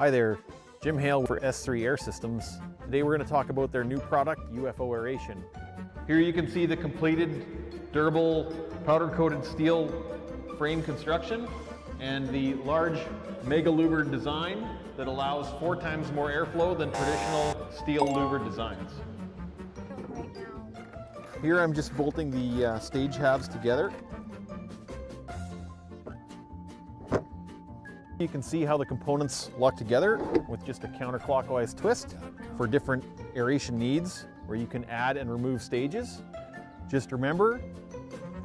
Hi there, Jim Hale for S3 Air Systems. Today we're going to talk about their new product, UFO aeration. Here you can see the completed durable powder-coated steel frame construction and the large mega louver design that allows 4 times more airflow than traditional steel louver designs. Here I'm just bolting the stage halves together. You can see how the components lock together with just a counterclockwise twist for different aeration needs, where you can add and remove stages. Just remember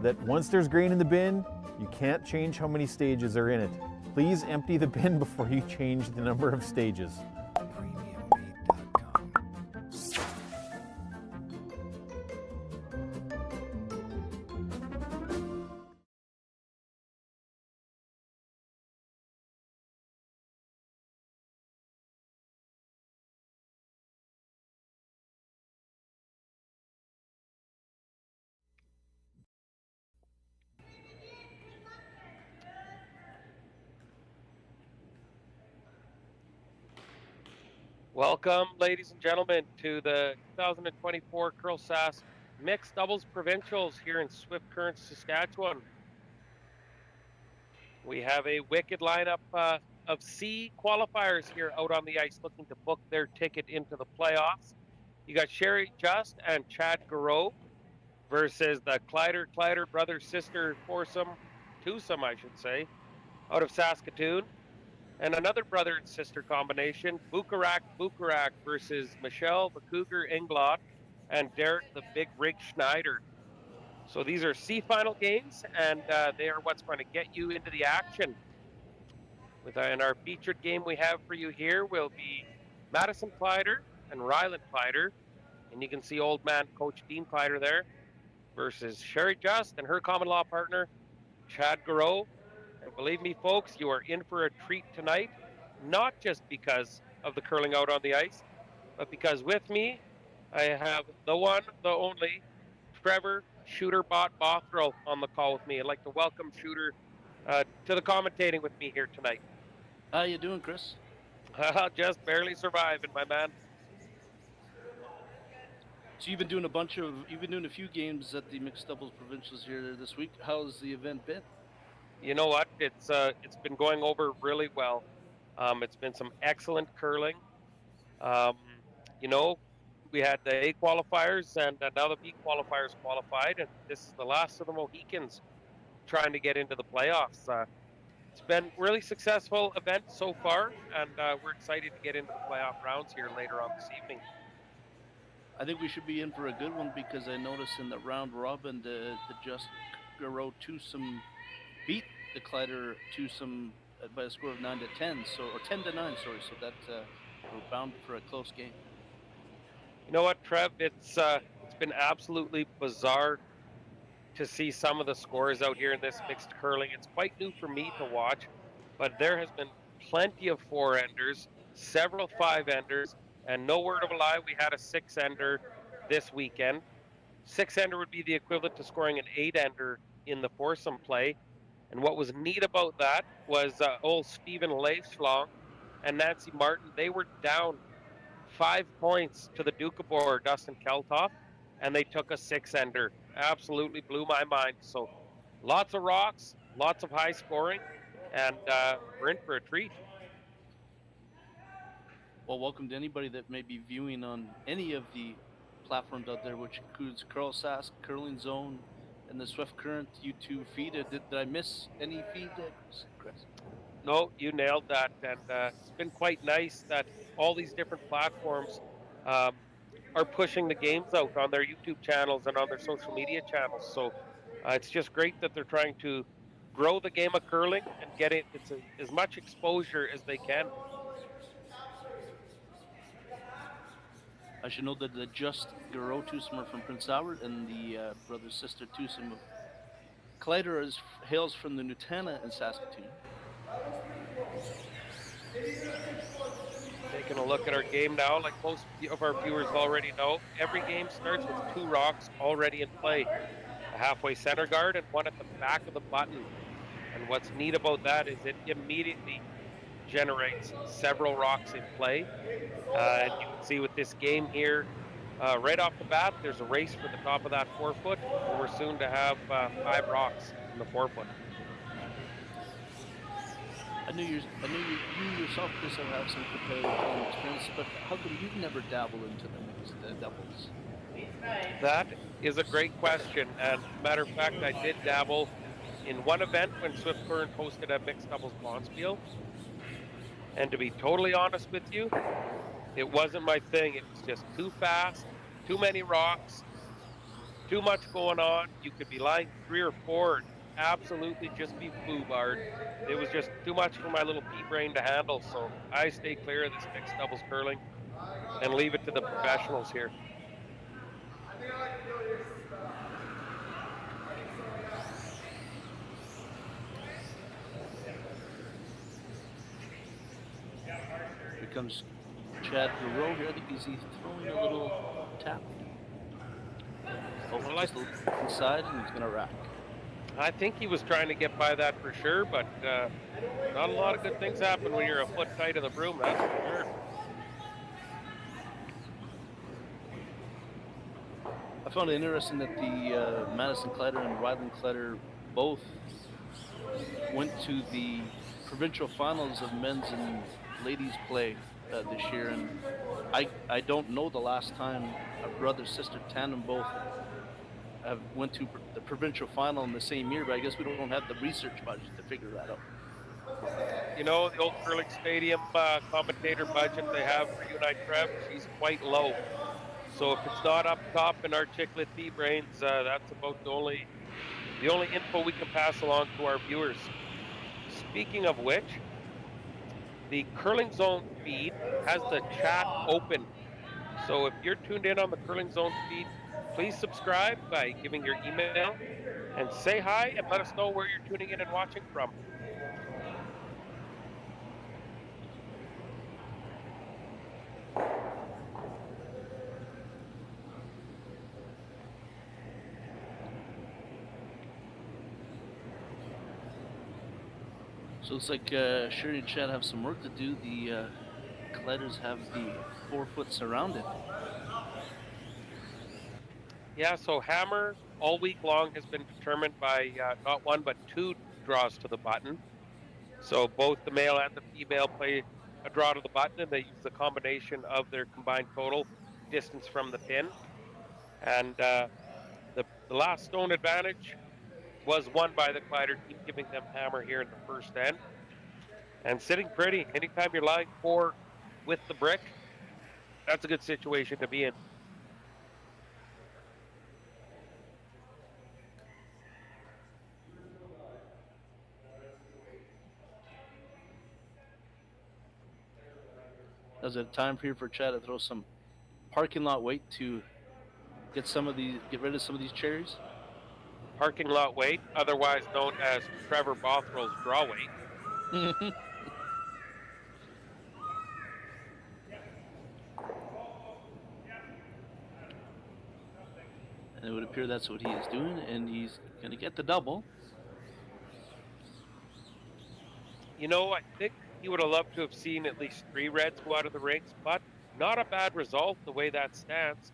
that once there's grain in the bin, you can't change how many stages are in it. Please empty the bin before you change the number of stages. Welcome, ladies and gentlemen, to the 2024 Curl Sask Mixed Doubles Provincials here in Swift Current, Saskatchewan. We have a wicked lineup of C qualifiers here out on the ice looking to book their ticket into the playoffs. You got Sherry Just and Chad Gareau versus the Kleiter brother-sister twosome, I should say, out of Saskatoon. And another brother and sister combination, Bukarak versus Michelle the Cougar Englot and Derek the Big Rig Schneider. So these are C final games, and they are what's going to get you into the action. And our featured game we have for you here will be Madison Kleiter and Rylan Kleiter. And you can see old man Coach Dean Kleiter there versus Sherry Just and her common law partner, Chad Gareau. And believe me, folks, you are in for a treat tonight, not just because of the curling out on the ice, but because with me, I have the one, the only, Trevor Shooterbot Bothrow on the call with me. I'd like to welcome Shooter to the commentating with me here tonight. How you doing, Chris? Just barely surviving, my man. So you've been doing a few games at the Mixed Doubles Provincials here this week. How's the event been? You know what? It's been going over really well. It's been some excellent curling. We had the A qualifiers and now the B qualifiers qualified, and this is the last of the Mohicans trying to get into the playoffs. It's been a really successful event so far, and we're excited to get into the playoff rounds here later on this evening. I think we should be in for a good one because I noticed in the round robin the Just Gareau twosome beat the Kleiter twosome by a score of 9-10, or 10-9, sorry. So that we're bound for a close game. You know what, Trev? It's been absolutely bizarre to see some of the scores out here in this mixed curling. It's quite new for me to watch, but there has been plenty of 4-enders, several 5-enders, and no word of a lie, we had a 6-ender this weekend. 6-ender would be the equivalent to scoring an 8-ender in the foursome play. And what was neat about that was old Stephen Leifschlong and Nancy Martin, they were down 5 points to the Dukabor, Dustin Keltoff, and they took a 6-ender. Absolutely blew my mind. So lots of rocks, lots of high scoring, and we're in for a treat. Well, welcome to anybody that may be viewing on any of the platforms out there, which includes Curl Sask, Curling Zone, and the Swift Current YouTube feed. Did I miss any feed, Chris? No, you nailed that, and it's been quite nice that all these different platforms are pushing the games out on their YouTube channels and on their social media channels. So it's just great that they're trying to grow the game of curling and get it as much exposure as they can. I should know that the Just Gareau twosome are from Prince Albert, and the brother-sister twosome of Kleiter hails from the Nutana in Saskatoon. Taking a look at our game now, like most of our viewers already know, every game starts with 2 rocks already in play. A halfway center guard and one at the back of the button. And what's neat about that is it immediately generates several rocks in play. And you can see with this game here, right off the bat, there's a race for the top of that 4 foot, and we're soon to have 5 rocks in the 4 foot. I knew you yourself, Chris, have some competitive playing experience, but how come you've never dabbled into the mixed doubles? That is a great question. And matter of fact, I did dabble in one event when Swift Current hosted a mixed doubles bonspiel. And to be totally honest with you, it wasn't my thing. It was just too fast, too many rocks, too much going on. You could be lying 3 or 4 and absolutely just be foobarred. It was just too much for my little pea brain to handle. So I stay clear of this mixed doubles curling and leave it to the professionals here. Here comes Chad Gareau here. I think he's throwing a little tap. Oh, nice inside, and he's going to rack. I think he was trying to get by that for sure, but not a lot of good things happen when you're a foot tight of the broom, that's for sure. I found it interesting that the Madison Kleiter and Rylan Kleiter both went to the provincial finals of men's and ladies play this year, and I don't know the last time a brother-sister tandem both have went to the provincial final in the same year, but I guess we don't have the research budget to figure that out. You know, the old curling stadium commentator budget they have for Unite Trev, she's quite low. So if it's not up top in articulate pea brains, that's about the only info we can pass along to our viewers. Speaking of which, the Curling Zone feed has the chat open. So if you're tuned in on the Curling Zone feed, please subscribe by giving your email and say hi and let us know where you're tuning in and watching from. So it's like Sherry and Chad have some work to do. The Kleiters have the 4 foot surrounded. Yeah, so hammer all week long has been determined by not 1 but 2 draws to the button. So both the male and the female play a draw to the button, and they use the combination of their combined total distance from the pin. And the last stone advantage was won by the Kleiter team, giving them hammer here in the first end. And sitting pretty, anytime you're lying 4 with the brick, that's a good situation to be in. Is it time here for Chad to throw some parking lot weight to get rid of some of these cherries? Parking lot weight, otherwise known as Trevor Bothrell's draw weight. And it would appear that's what he is doing, and he's going to get the double. You know, I think he would have loved to have seen at least 3 reds go out of the rings, but not a bad result the way that stands.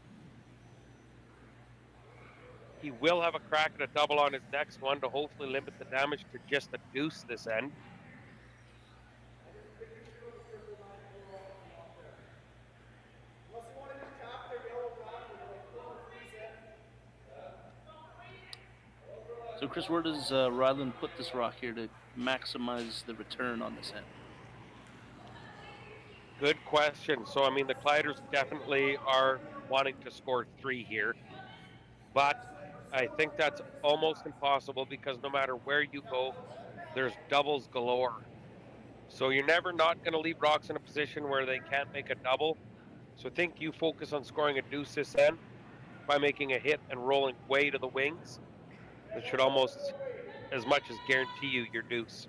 He will have a crack at a double on his next one to hopefully limit the damage to just a deuce this end. So Chris, where does Rylan put this rock here to maximize the return on this end? Good question. So, I mean, the Kleiters definitely are wanting to score 3 here, but I think that's almost impossible because no matter where you go, there's doubles galore. So you're never not going to leave rocks in a position where they can't make a double. So I think you focus on scoring a deuce this end by making a hit and rolling way to the wings. That should almost as much as guarantee you your deuce.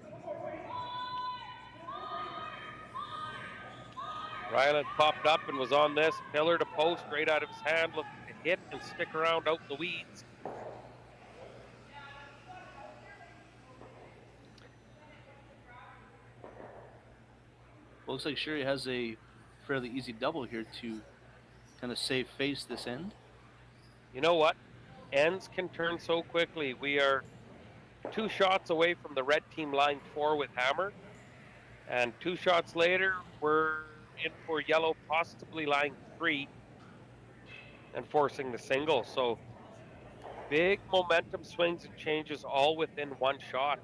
Rylan popped up and was on this pillar to post right out of his hand, looking to hit and stick around out in the weeds. Well, looks like Sherry has a fairly easy double here to kind of save face this end. You know what? Ends can turn so quickly. We are 2 shots away from the red team line 4 with hammer, and 2 shots later, we're in for yellow, possibly line 3 and forcing the single. So big momentum swings and changes all within 1 shot.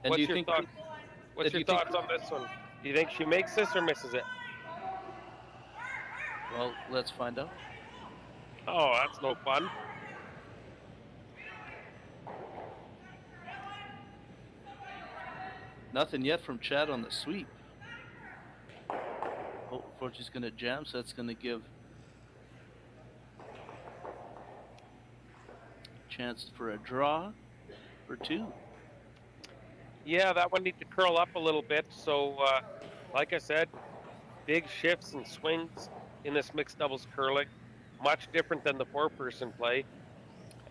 And do you think? What's your thoughts on this one? Do you think she makes this or misses it? Well, let's find out. Oh, that's no fun. Nothing yet from Chad on the sweep. Oh, Fortune's going to jam, so that's going to give chance for a draw for 2. Yeah, that one needs to curl up a little bit. So, like I said, big shifts and swings in this mixed doubles curling. Much different than the 4-person play.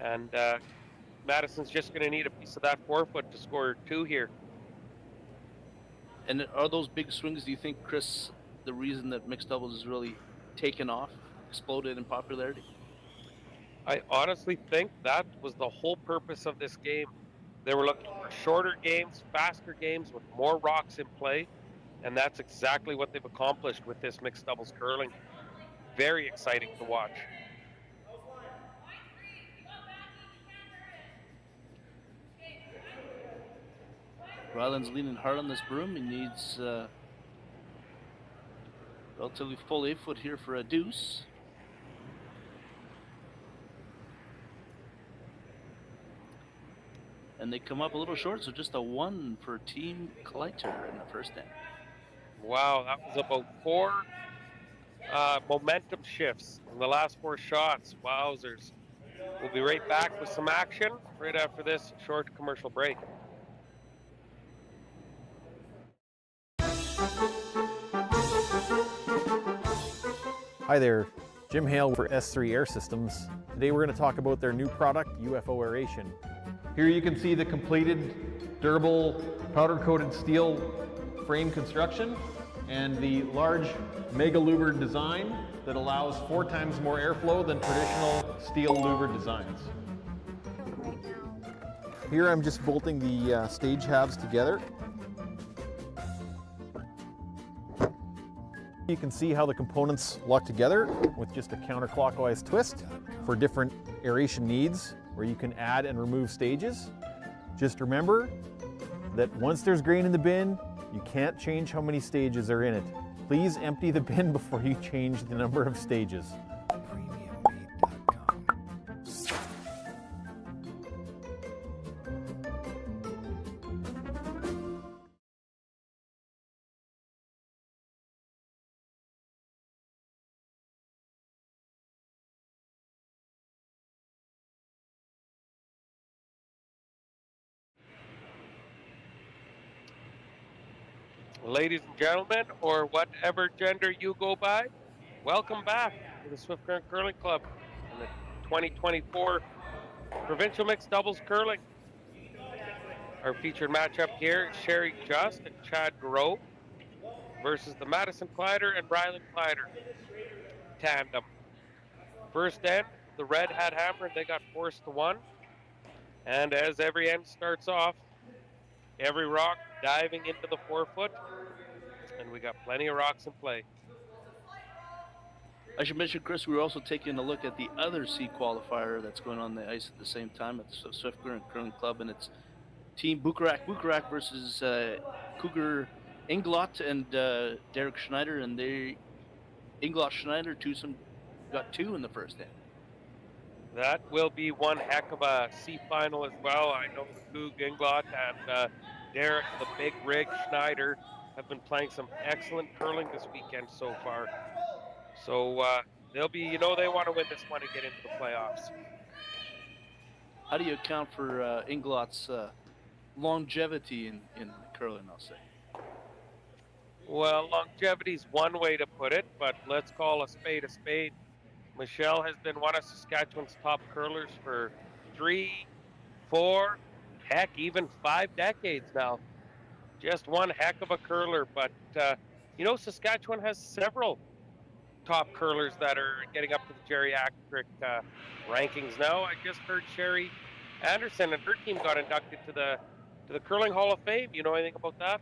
And Madison's just going to need a piece of that 4-foot to score 2 here. And are those big swings, do you think, Chris, the reason that mixed doubles has really taken off, exploded in popularity? I honestly think that was the whole purpose of this game. They were looking for shorter games, faster games with more rocks in play, and that's exactly what they've accomplished with this mixed doubles curling. Very exciting to watch. Rylan's leaning hard on this broom. He needs relatively full 8-foot here for a deuce. And they come up a little short, so just a 1 for Team Kleiter in the first end. Wow, that was about 4 momentum shifts in the last 4 shots. Wowzers. We'll be right back with some action right after this short commercial break. Hi there, Jim Hale for S3 Air Systems. Today we're going to talk about their new product, UFO aeration. Here you can see the completed durable powder-coated steel frame construction and the large mega louver design that allows 4 times more airflow than traditional steel louver designs. Here I'm just bolting the stage halves together. You can see how the components lock together with just a counterclockwise twist for different aeration needs where you can add and remove stages. Just remember that once there's grain in the bin, you can't change how many stages are in it. Please empty the bin before you change the number of stages. Ladies and gentlemen, or whatever gender you go by, welcome back to the Swift Current Curling Club in the 2024 Provincial Mixed Doubles Curling. Our featured matchup here is Sherry Just and Chad Gareau versus the Madison Kleiter and Rylan Kleiter tandem. First end, the red had hammer and they got forced to 1. And as every end starts off, every rock diving into the 4-foot, and we got plenty of rocks in play. I should mention, Chris, we were also taking a look at the other C qualifier that's going on the ice at the same time at the Swift Current Curling Club, and it's Team Bukarak versus Cougar Inglot and Derek Schneider, and Inglot Schneider twosome got 2 in the first end. That will be one heck of a C final as well. I know the Coug Inglot and Derek, the big rig Schneider, have been playing some excellent curling this weekend so far. So they'll be, they want to win this one and get into the playoffs. How do you account for Inglot's longevity in curling, I'll say? Well, longevity's one way to put it, but let's call a spade a spade. Michelle has been one of Saskatchewan's top curlers for 3, 4, heck, even 5 decades now. Just one heck of a curler. But, Saskatchewan has several top curlers that are getting up to the geriatric rankings now. I just heard Sherry Anderson and her team got inducted to the Curling Hall of Fame. You know anything about that?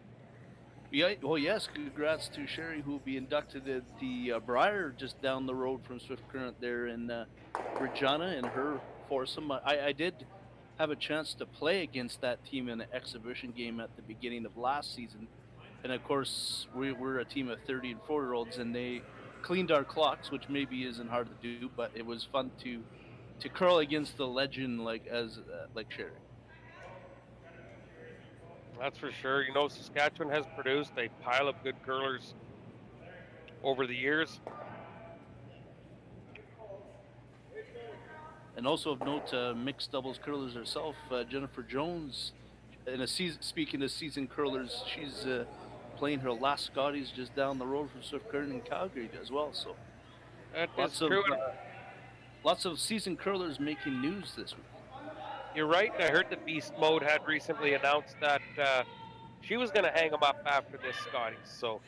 Yeah, well, yes. Congrats to Sherry, who will be inducted at the Briar just down the road from Swift Current there in Regina, and her foursome. I did have a chance to play against that team in an exhibition game at the beginning of last season, and of course we're a team of 30 and 4-year-olds, and they cleaned our clocks, which maybe isn't hard to do, but it was fun to curl against the legend like Sherry. That's for sure. Saskatchewan has produced a pile of good curlers over the years. And also of note, mixed doubles curlers herself, Jennifer Jones. Speaking of seasoned curlers, she's playing her last Scotties just down the road from Swift Current in Calgary as well. So That is true. Lots of seasoned curlers making news this week. You're right. I heard that Beast Mode had recently announced that she was going to hang them up after this Scotties. So,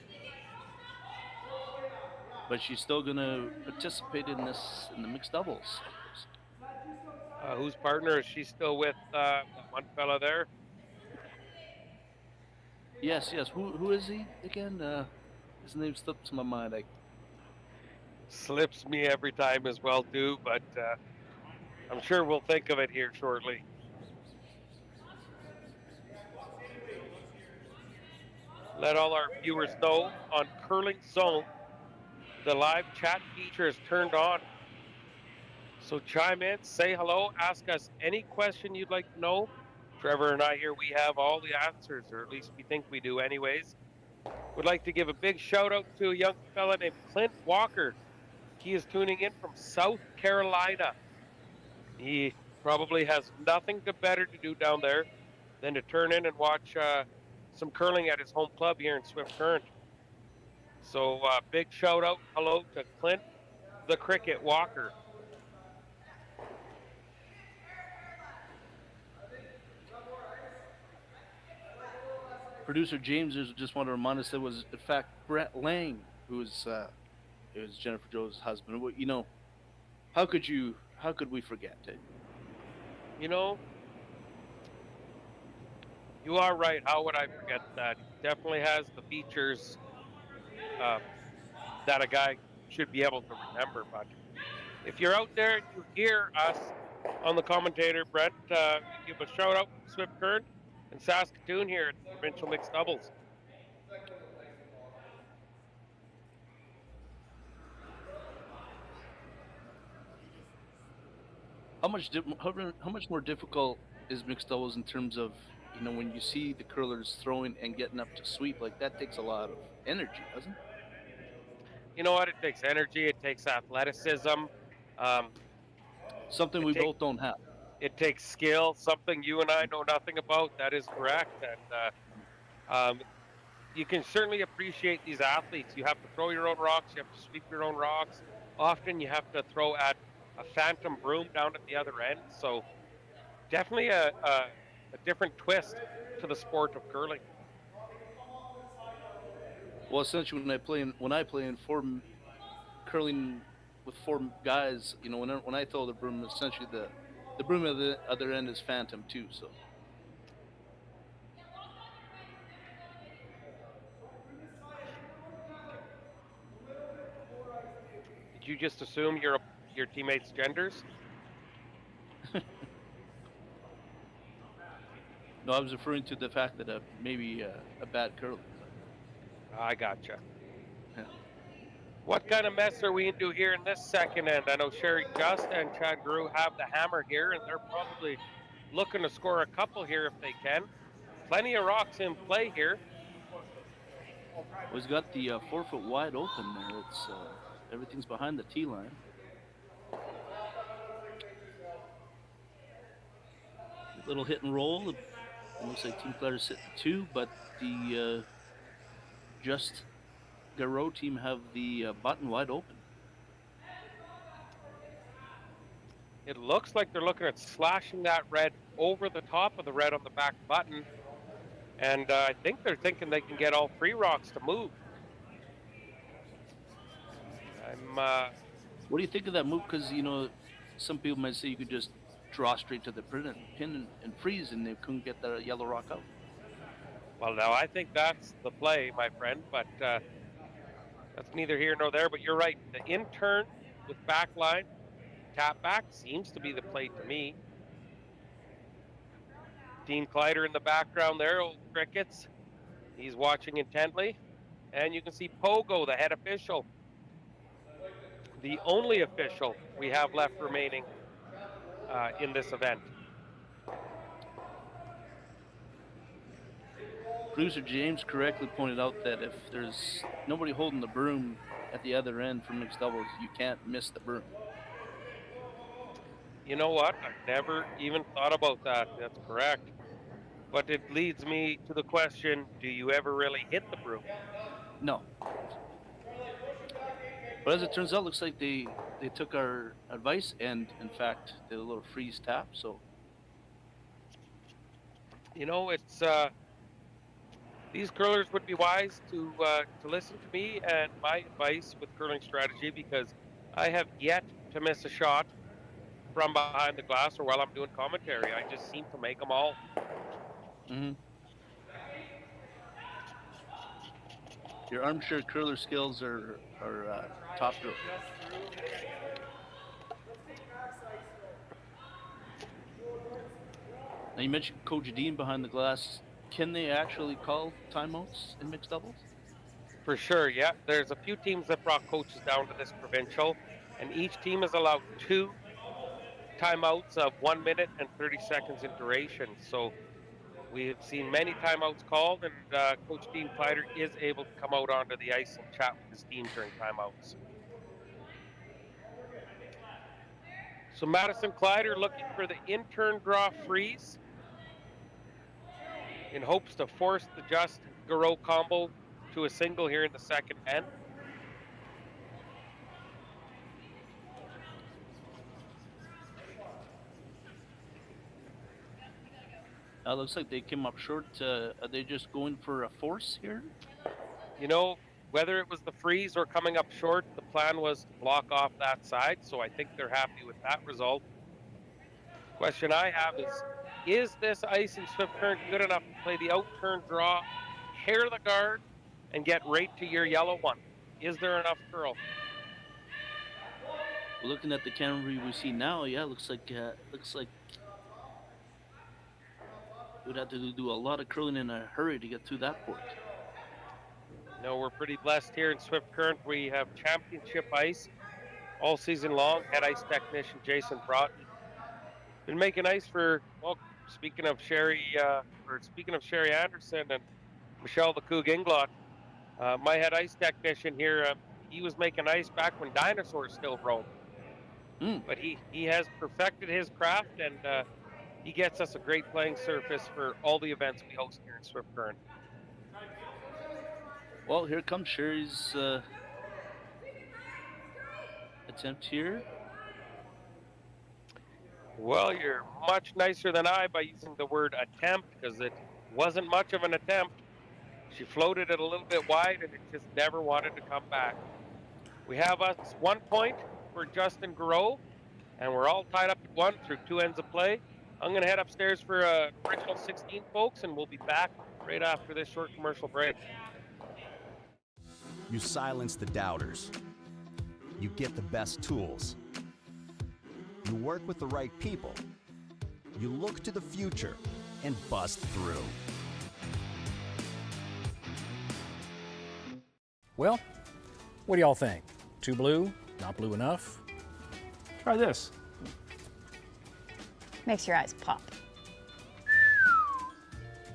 but she's still going to participate in the mixed doubles. Whose partner is she still with? One fella there. Yes. Who is he again? His name slips my mind. Slips me every time as well too, but I'm sure we'll think of it here shortly. Let all our viewers know on Curling Zone, the live chat feature is turned on. So chime in, say hello, ask us any question you'd like to know. Trevor and I here, we have all the answers, or at least we think we do anyways. Would like to give a big shout out to a young fella named Clint Walker. He is tuning in from South Carolina. He probably has nothing better to do down there than to turn in and watch some curling at his home club here in Swift Current. So big shout out, hello to Clint the Cricket Walker. Producer James just want to remind us that was in fact Brett Lang who is Jennifer Jones' husband. How could we forget it? You are right. How would I forget that? He definitely has the features that a guy should be able to remember. But if you're out there and you hear us on the commentator, Brett, give a shout out to Swift Current and Saskatoon here at the Provincial Mixed Doubles. How much more difficult is mixed doubles in terms of when you see the curlers throwing and getting up to sweep, like that takes a lot of energy, doesn't it? You know what? It takes energy. It takes athleticism. Something we both don't have. It takes skill. Something you and I know nothing about. That is correct. And you can certainly appreciate these athletes. You have to throw your own rocks. You have to sweep your own rocks. Often you have to throw at a phantom broom down at the other end. So definitely a different twist to the sport of curling. Well, essentially, when I play in curling with four guys, when I throw the broom, essentially the broom at the other end is phantom too. So. Did you just assume your teammates' genders? No, I was referring to the fact that maybe a bad curler. I gotcha. Yeah. What kind of mess are we into here in this second end? I know Sherry Just and Chad Gareau have the hammer here, and they're probably looking to score a couple here if they can. Plenty of rocks in play here. Well, he's got the 4 foot wide open there. It's everything's behind the tee line. Little hit and roll. It looks like Team Kleiter sitting 2, but the Just Gareau team have the button wide open. It looks like they're looking at slashing that red over the top of the red on the back button. And I think they're thinking they can get all 3 rocks to move. What do you think of that move? Because, you know, some people might say you could just draw straight to the pin and freeze, and they couldn't get the yellow rock out. Well, now I think that's the play, my friend, but that's neither here nor there. But you're right. The in-turn with back line, tap back seems to be the play to me. Dean Kleiter in the background there, old crickets. He's watching intently. And you can see Pogo, the head official. The only official we have left remaining in this event. Producer James correctly pointed out that if there's nobody holding the broom at the other end for mixed doubles, you can't miss the broom. You know what? I've never even thought about that. That's correct. But it leads me to the question, do you ever really hit the broom? No. But as it turns out, looks like they took our advice and, in fact, did a little freeze tap. So, you know, it's these curlers would be wise to listen to me and my advice with curling strategy, because I have yet to miss a shot from behind the glass or while I'm doing commentary. I just seem to make them all. Mm-hmm. Your armchair curler skills are top drawer. Now you mentioned Coach Dean behind the glass. Can they actually call timeouts in mixed doubles? For sure, yeah. There's a few teams that brought coaches down to this provincial, and each team is allowed 2 timeouts of 1 minute and 30 seconds in duration. So we have seen many timeouts called, and Coach Dean Kleiter is able to come out onto the ice and chat with his team during timeouts. So Madison Kleiter looking for the in-turn draw freeze in hopes to force the just Gareau combo to a single here in the second end. Looks like they came up short. Are they just going for a force here? You know, whether it was the freeze or coming up short, the plan was to block off that side, so I think they're happy with that result. Question I have is this ice in Swift Current good enough to play the out-turn draw, hair the guard, and get right to your yellow one? Is there enough curl? Looking at the camera we see now, yeah, looks like we'd have to do a lot of curling in a hurry to get through that port. No, we're pretty blessed here in Swift Current. We have championship ice all season long. Head ice technician Jason Broughton been making ice for, well, speaking of Sherry Anderson and Michelle the Coug Inglot, my head ice technician here, he was making ice back when dinosaurs still roamed. But he has perfected his craft, and he gets us a great playing surface for all the events we host here in Swift Current. Well, here comes Sherry's attempt here. Well, you're much nicer than I by using the word attempt, because it wasn't much of an attempt. She floated it a little bit wide, and it just never wanted to come back. We have us 1 point for Justin Gareau, and we're all tied up at 1 through 2 ends of play. I'm going to head upstairs for original 16, folks, and we'll be back right after this short commercial break. You silence the doubters. You get the best tools. You work with the right people. You look to the future and bust through. Well, what do y'all think? Too blue? Not blue enough? Try this. Makes your eyes pop.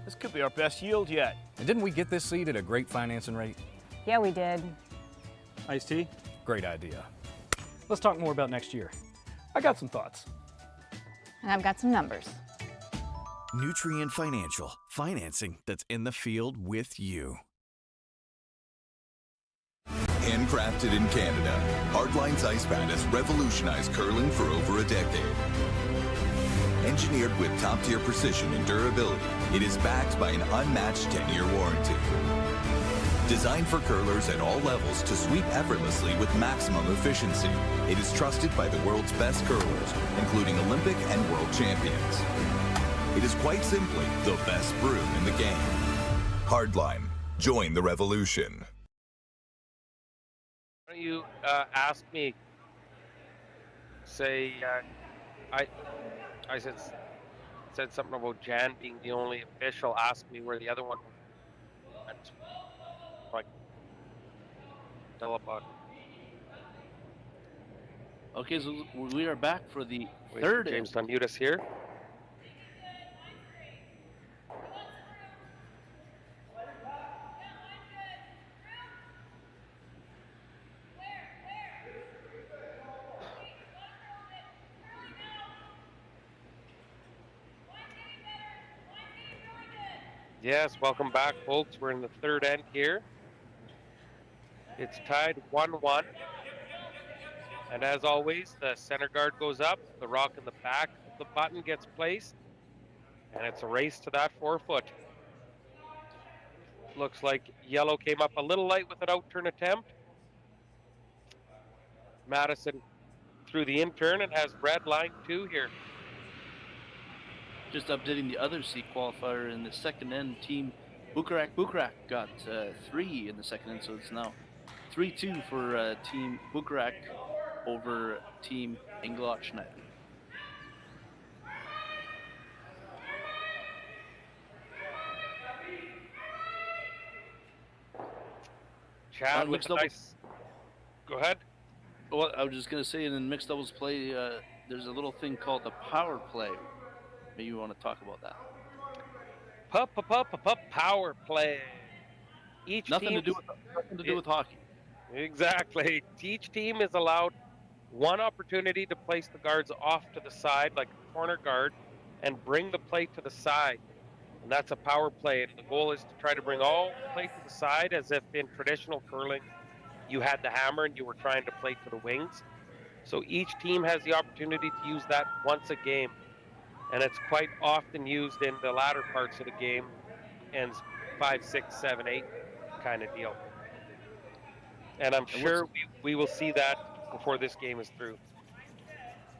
This could be our best yield yet. And didn't we get this seed at a great financing rate? Yeah, we did. Iced tea? Great idea. Let's talk more about next year. I got some thoughts. And I've got some numbers. Nutrient Financial. Financing that's in the field with you. Handcrafted in Canada, Hardline's Ice Pad has revolutionized curling for over a decade. Engineered with top-tier precision and durability, it is backed by an unmatched 10-year warranty. Designed for curlers at all levels to sweep effortlessly with maximum efficiency, it is trusted by the world's best curlers, including Olympic and world champions. It is quite simply the best broom in the game. Hardline. Join the revolution. Why don't you ask me, say, I said something about Jan being the only official. Ask me where the other one went. Like, tell about it. Okay, so we are back for the Wait third. for James to unmute us here. Yes, welcome back, folks. We're in the third end here. It's tied 1-1. And as always, the center guard goes up, the rock in the back of the button gets placed, and it's a race to that 4-foot. Looks like yellow came up a little light with an out-turn attempt. Madison through the in-turn and has red line 2 here. Just updating the other C qualifier in the second end, team Bukarak got 3 in the second end, so it's now 3-2 for team Bukarak over team Englot Schneider. Chad with a nice... Go ahead. Well, I was just going to say, in mixed doubles play, there's a little thing called the power play. Maybe you want to talk about that. Power play. Nothing to do with hockey. Exactly. Each team is allowed one opportunity to place the guards off to the side, like a corner guard, and bring the play to the side. And that's a power play. And the goal is to try to bring all the play to the side, as if in traditional curling, you had the hammer and you were trying to play to the wings. So each team has the opportunity to use that once a game. And it's quite often used in the latter parts of the game, ends 5, 6, 7, 8 kind of deal. And I'm sure we will see that before this game is through.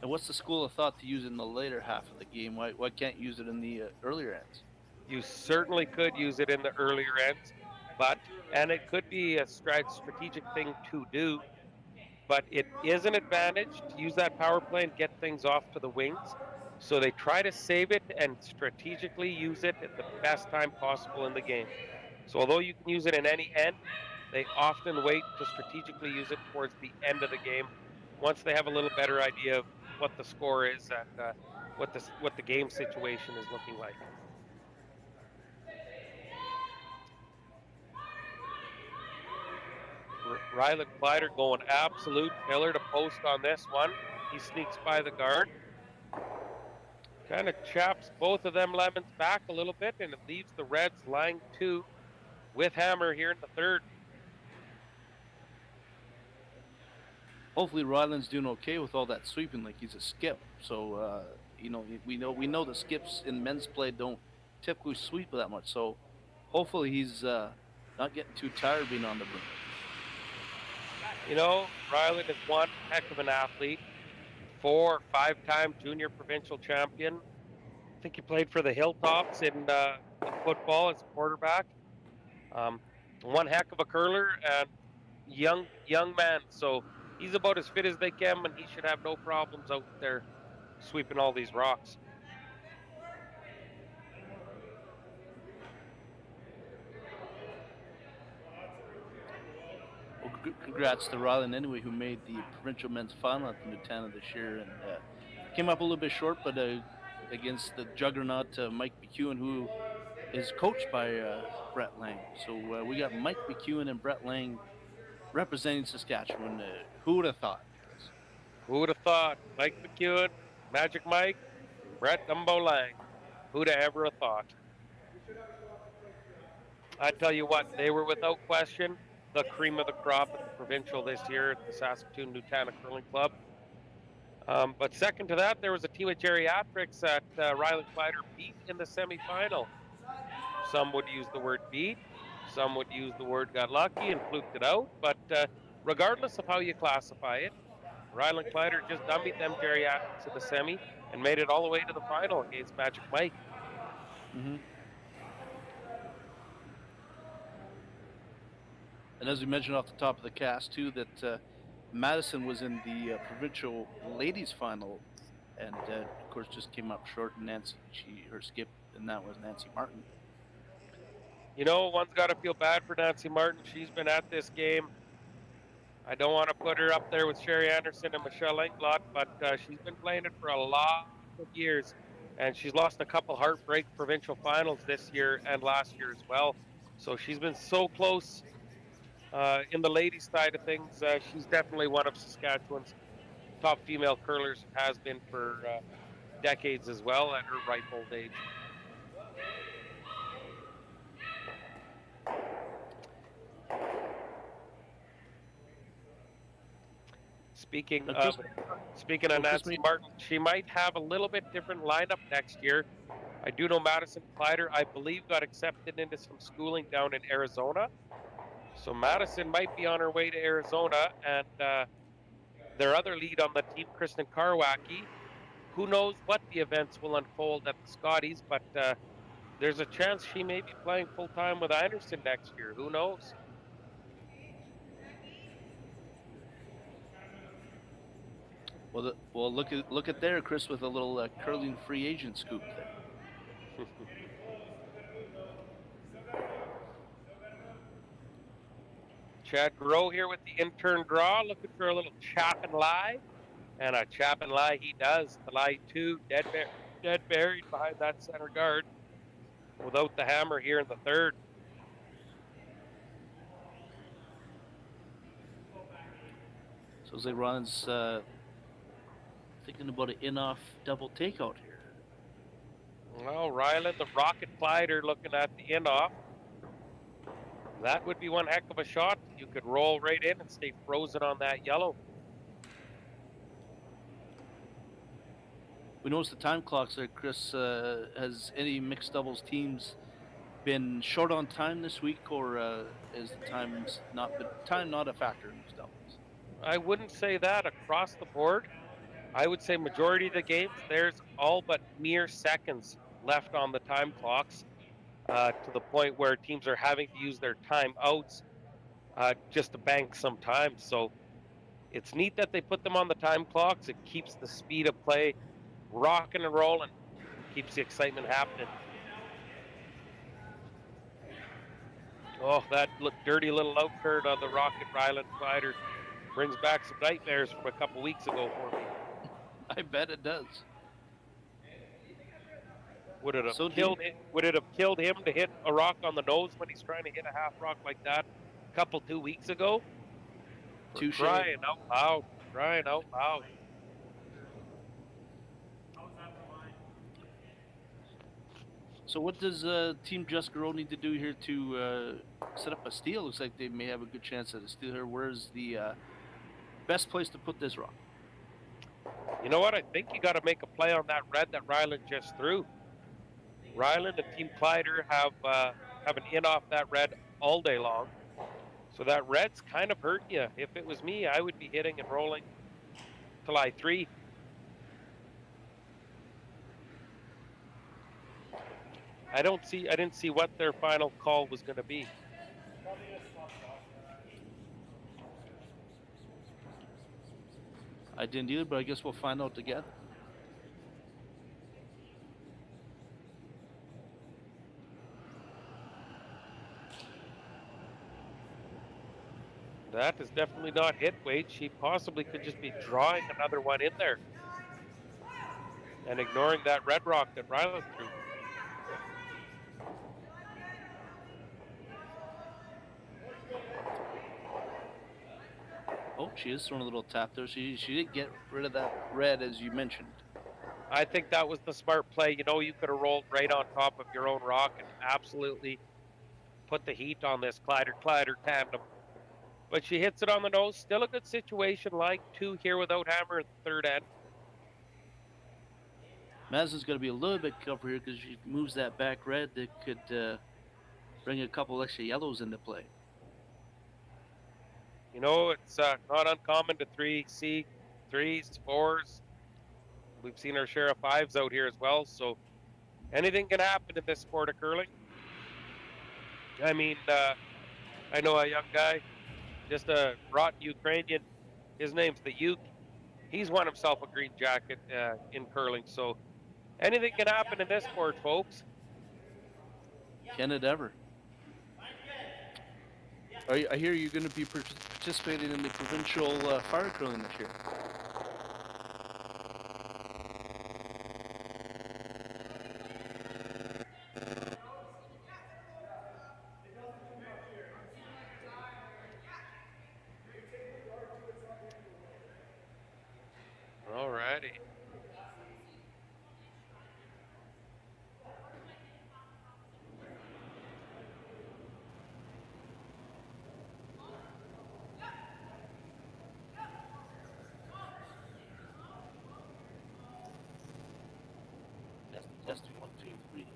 And what's the school of thought to use it in the later half of the game? Why can't you use it in the earlier ends? You certainly could use it in the earlier ends, and it could be a strategic thing to do, but it is an advantage to use that power play and get things off to the wings. So they try to save it and strategically use it at the best time possible in the game. So although you can use it in any end, they often wait to strategically use it towards the end of the game, once they have a little better idea of what the score is and what the game situation is looking like. Rylan Kleiter going absolute pillar to post on this one. He sneaks by the guard. Kind of chaps both of them lemons back a little bit, and it leaves the Reds line 2 with hammer here in the third. Hopefully Rylan's doing okay with all that sweeping, like he's a skip. So we know the skips in men's play don't typically sweep that much. So hopefully he's not getting too tired being on the broom. You know, Rylan is one heck of an athlete. 4- or 5-time junior provincial champion. I think he played for the Hilltops in football as a quarterback. One heck of a curler and young man. So he's about as fit as they can, and he should have no problems out there sweeping all these rocks. Well, congrats to Rylan anyway, who made the provincial men's final at the Nutana this year, and came up a little bit short, but against the juggernaut Mike McEwen, who is coached by Brett Lang. So we got Mike McEwen and Brett Lang representing Saskatchewan. Who would have thought? Who would have thought? Mike McEwen, Magic Mike, Brett Dumbo Lang. Who'd have ever have thought? I tell you what, they were without question the cream of the crop at the provincial this year at the Saskatoon Nutana Curling Club. But second to that, there was a team of geriatrics that Rylan Kleiter beat in the semifinal. Some would use the word beat. Some would use the word got lucky and fluked it out. But regardless of how you classify it, Rylan Kleiter just dummied them geriatrics in the semi and made it all the way to the final against Magic Mike. Mm-hmm. And as we mentioned off the top of the cast too, that Madison was in the provincial ladies final, and of course just came up short. Nancy, her skip, and that was Nancy Martin. You know, one's got to feel bad for Nancy Martin. She's been at this game. I don't want to put her up there with Sherry Anderson and Michelle Englot, but she's been playing it for a lot of years, and she's lost a couple heartbreak provincial finals this year and last year as well. So she's been so close in the ladies' side of things. She's definitely one of Saskatchewan's top female curlers, has been for decades as well at her ripe old age. Speaking of Nancy Martin, she might have a little bit different lineup next year. I do know Madison Kleiter, I believe, got accepted into some schooling down in Arizona. So Madison might be on her way to Arizona, and their other lead on the team, Kristen Karwacki. Who knows what the events will unfold at the Scotties, but there's a chance she may be playing full-time with Anderson next year. Who knows? Well, look at there, Chris, with a little curling free agent scoop there. Chad Gareau here with the intern draw, looking for a little chop and lie, and a chop and lie he does. The lie 2, dead buried behind that center guard, without the hammer here in the third. So Jose Rylan's thinking about an in-off double takeout here. Well, Rylan, the rocket Kleiter looking at the in-off. That would be one heck of a shot. You could roll right in and stay frozen on that yellow. We noticed the time clocks there, Chris. Has any mixed doubles teams been short on time this week, or is the time not a factor in mixed doubles? I wouldn't say that across the board. I would say majority of the games, there's all but mere seconds left on the time clocks, to the point where teams are having to use their timeouts just to bank some time. So it's neat that they put them on the time clocks. It keeps the speed of play rocking and rolling, keeps the excitement happening. Oh, that dirty little out curd on the rocket Rylan Kleiter brings back some nightmares from a couple weeks ago for me. I bet it does. Would it have killed him to hit a rock on the nose when he's trying to hit a half rock like that 2 weeks ago? Touche. Crying out loud. So what does Team Just Gareau need to do here to set up a steal? Looks like they may have a good chance at a steal here. Where's the best place to put this rock? You know what? I think you got to make a play on that red that Rylan just threw. Rylan and Team Kleiter have an in off that red all day long. So that red's kind of hurting you. If it was me, I would be hitting and rolling till I 3. I didn't see what their final call was going to be. I didn't either, but I guess we'll find out together. That is definitely not hit weight. She possibly could just be drawing another one in there and ignoring that red rock that Rylan threw. Oh, she is throwing a little tap there. She did get rid of that red, as you mentioned. I think that was the smart play. You know, you could have rolled right on top of your own rock and absolutely put the heat on this Kleiter tandem. But she hits it on the nose. Still a good situation. Line 2 here without hammer at the third end. Madison's going to be a little bit careful here because she moves that back red that could bring a couple extra yellows into play. You know, it's not uncommon to see threes, fours. We've seen our share of fives out here as well. So anything can happen in this sport of curling. I mean, I know a young guy, just a rotten Ukrainian. His name's the Uke. He's won himself a green jacket in curling. So anything can happen in this sport, folks. Can it ever? I hear you're going to be participating in the provincial fire curling this year. Alrighty. Testing 1, 2, 3.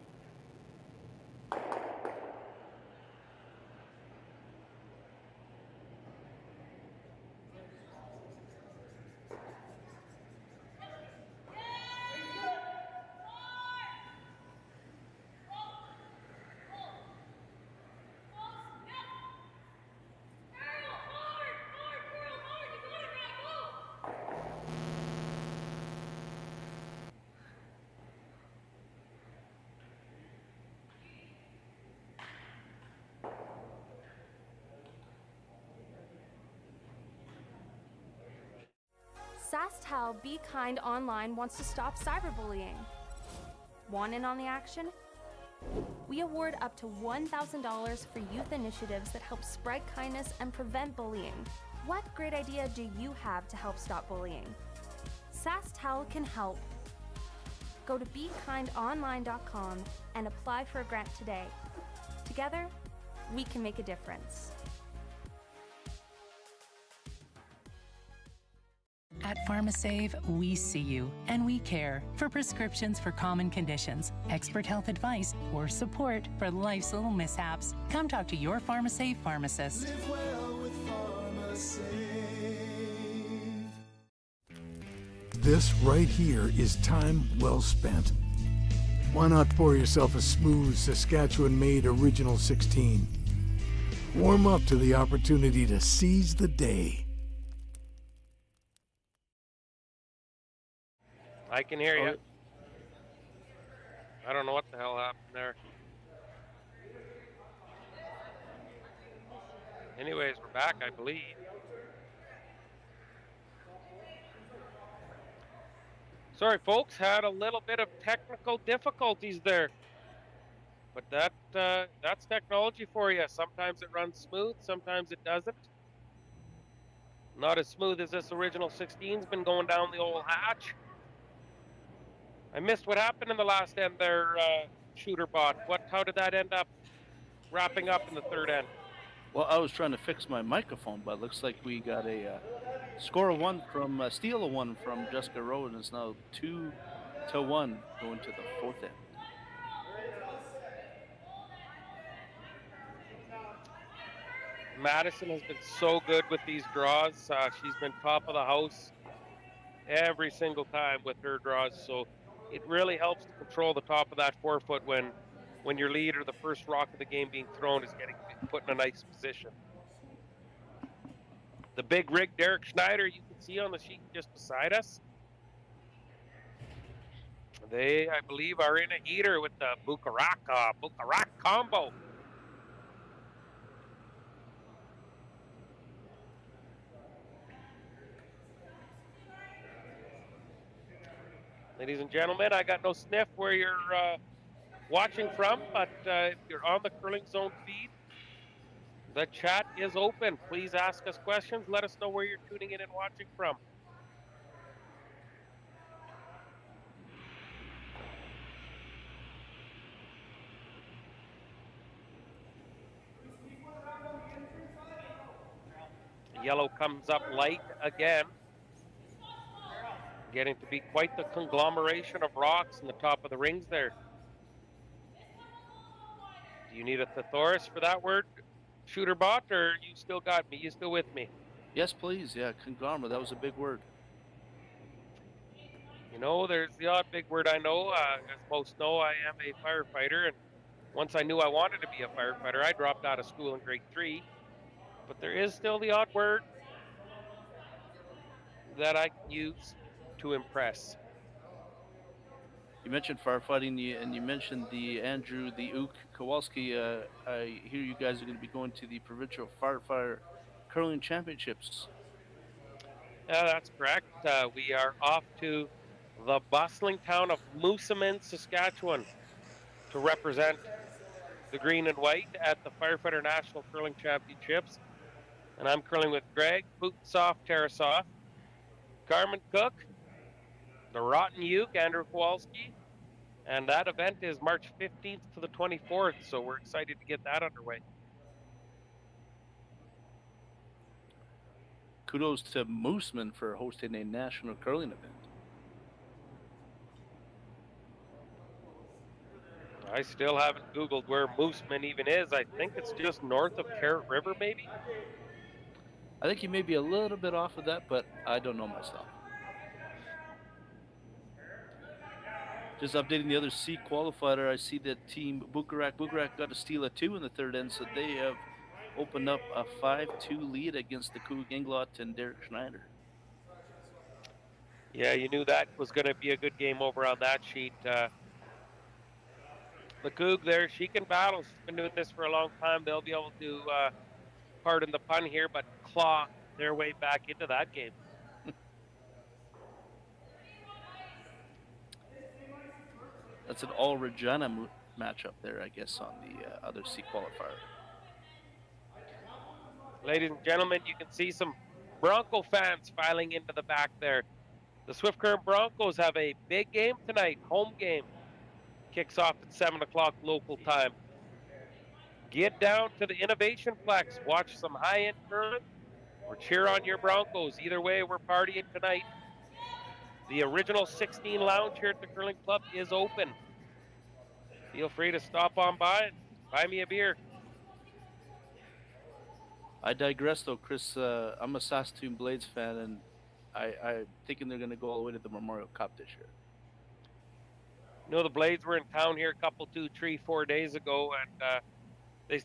SaskTel Be Kind Online wants to stop cyberbullying. Want in on the action? We award up to $1,000 for youth initiatives that help spread kindness and prevent bullying. What great idea do you have to help stop bullying? SaskTel can help. Go to BeKindOnline.com and apply for a grant today. Together, we can make a difference. At PharmaSave, we see you and we care. For prescriptions for common conditions, expert health advice, or support for life's little mishaps, come talk to your PharmaSave pharmacist. Live well with PharmaSave. This right here is time well spent. Why not pour yourself a smooth Saskatchewan-made Original 16? Warm up to the opportunity to seize the day. I can hear you. I don't know what the hell happened there. Anyways, we're back, I believe. Sorry, folks, had a little bit of technical difficulties there. But that's technology for you. Sometimes it runs smooth, sometimes it doesn't. Not as smooth as this Original 16's been going down the old hatch. I missed what happened in the last end there, Shooter Bot. How did that end up wrapping up in the third end? Well, I was trying to fix my microphone, but it looks like we got a score of 1 from steal of 1 from Gareau, and it's now 2-1 going to the fourth end. Madison has been so good with these draws. She's been top of the house every single time with her draws, so it really helps to control the top of that forefoot when your lead or the first rock of the game being thrown is getting put in a nice position. The big rig Derek Schneider you can see on the sheet just beside us. They, I believe, are in a heater with the Bukarak combo. Ladies and gentlemen, I got no sniff where you're watching from, but if you're on the Curling Zone feed, the chat is open. Please ask us questions. Let us know where you're tuning in and watching from. Yellow comes up light again. getting to be quite the conglomeration of rocks in the top of the rings there. Do you need a thesaurus for that word, Shooter Bot, or you still got me? You still with me? Yes, please. Yeah, conglomerate. That was a big word. You know, there's the odd big word I know. As most know, I am a firefighter, and once I knew I wanted to be a firefighter, I dropped out of school in grade 3. But there is still the odd word that I can use to impress. You mentioned firefighting, and you mentioned the Andrew, the Ook Kowalski. I hear you guys are going to be going to the Provincial Firefighter Curling Championships. Yeah, that's correct. We are off to the bustling town of Moosomin, Saskatchewan, to represent the green and white at the Firefighter National Curling Championships. And I'm curling with Greg Bootensoft Tarasoff, Carmen Cook, the Rotten Uke, Andrew Kowalski. And that event is March 15th to the 24th, so we're excited to get that underway. Kudos to Mooseman for hosting a national curling event. I still haven't Googled where Mooseman even is. I think it's just north of Carrot River, maybe? I think you may be a little bit off of that, but I don't know myself. Just updating the other C qualifier, I see that team Bukarak got a steal at 2 in the third end, so they have opened up a 5-2 lead against the Coug Englot and Derek Schneider. Yeah, you knew that was going to be a good game over on that sheet. The Coug there, she can battle. She's been doing this for a long time. They'll be able to, pardon the pun here, but claw their way back into that game. That's an all Regina matchup there, I guess, on the other C qualifier. Ladies and gentlemen, you can see some Bronco fans filing into the back there. The Swift Current Broncos have a big game tonight, home game. Kicks off at 7 o'clock local time. Get down to the Innovation Plex. Watch some high-end curling or cheer on your Broncos. Either way, we're partying tonight. The Original 16 Lounge here at the Curling Club is open. Feel free to stop on by and buy me a beer. I digress, though, Chris. I'm a Saskatoon Blades fan, and I'm thinking they're going to go all the way to the Memorial Cup this year. You know, the Blades were in town here a couple, 2, 3, 4 days ago, and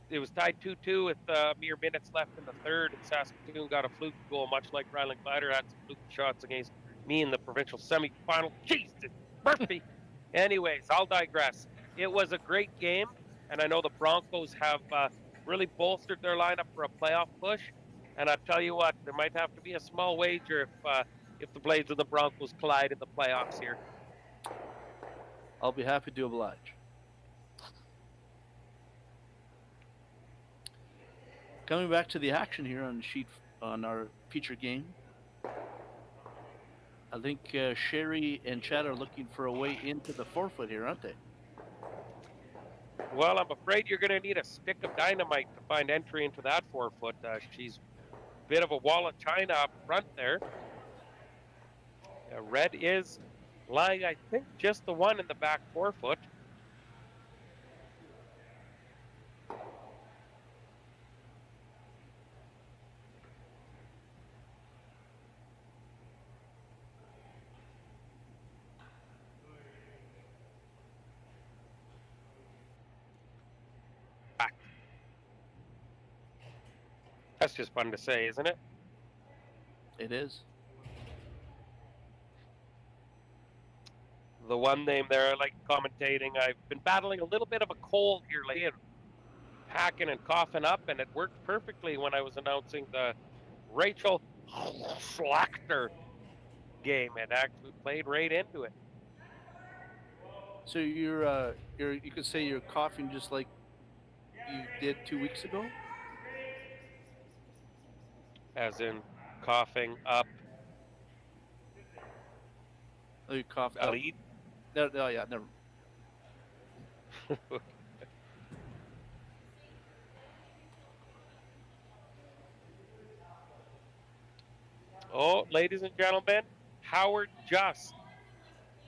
it was tied 2-2 with mere minutes left in the third, and Saskatoon got a fluke goal, much like Rylan Kleiter had some fluke shots against me in the provincial semifinal. Jesus, Murphy. Anyways, I'll digress. It was a great game, and I know the Broncos have really bolstered their lineup for a playoff push. And I tell you what, there might have to be a small wager if the Blades and the Broncos collide in the playoffs here. I'll be happy to oblige. Coming back to the action here on our feature game. I think Sherry and Chad are looking for a way into the 4-foot here, aren't they? Well, I'm afraid you're going to need a stick of dynamite to find entry into that 4-foot. She's a bit of a wall of China up front there. Red is lying, I think, just the one in the back 4-foot. That's just fun to say, isn't it? It is. The one name there I like commentating. I've been battling a little bit of a cold here lately and hacking and coughing up, and it worked perfectly when I was announcing the Rachel Schlachter game. It actually played right into it. So you could say you're coughing just like you did 2 weeks ago? As in coughing up. Oh, you coughed a up. lead? No, yeah, never. Oh, ladies and gentlemen, Howard Just.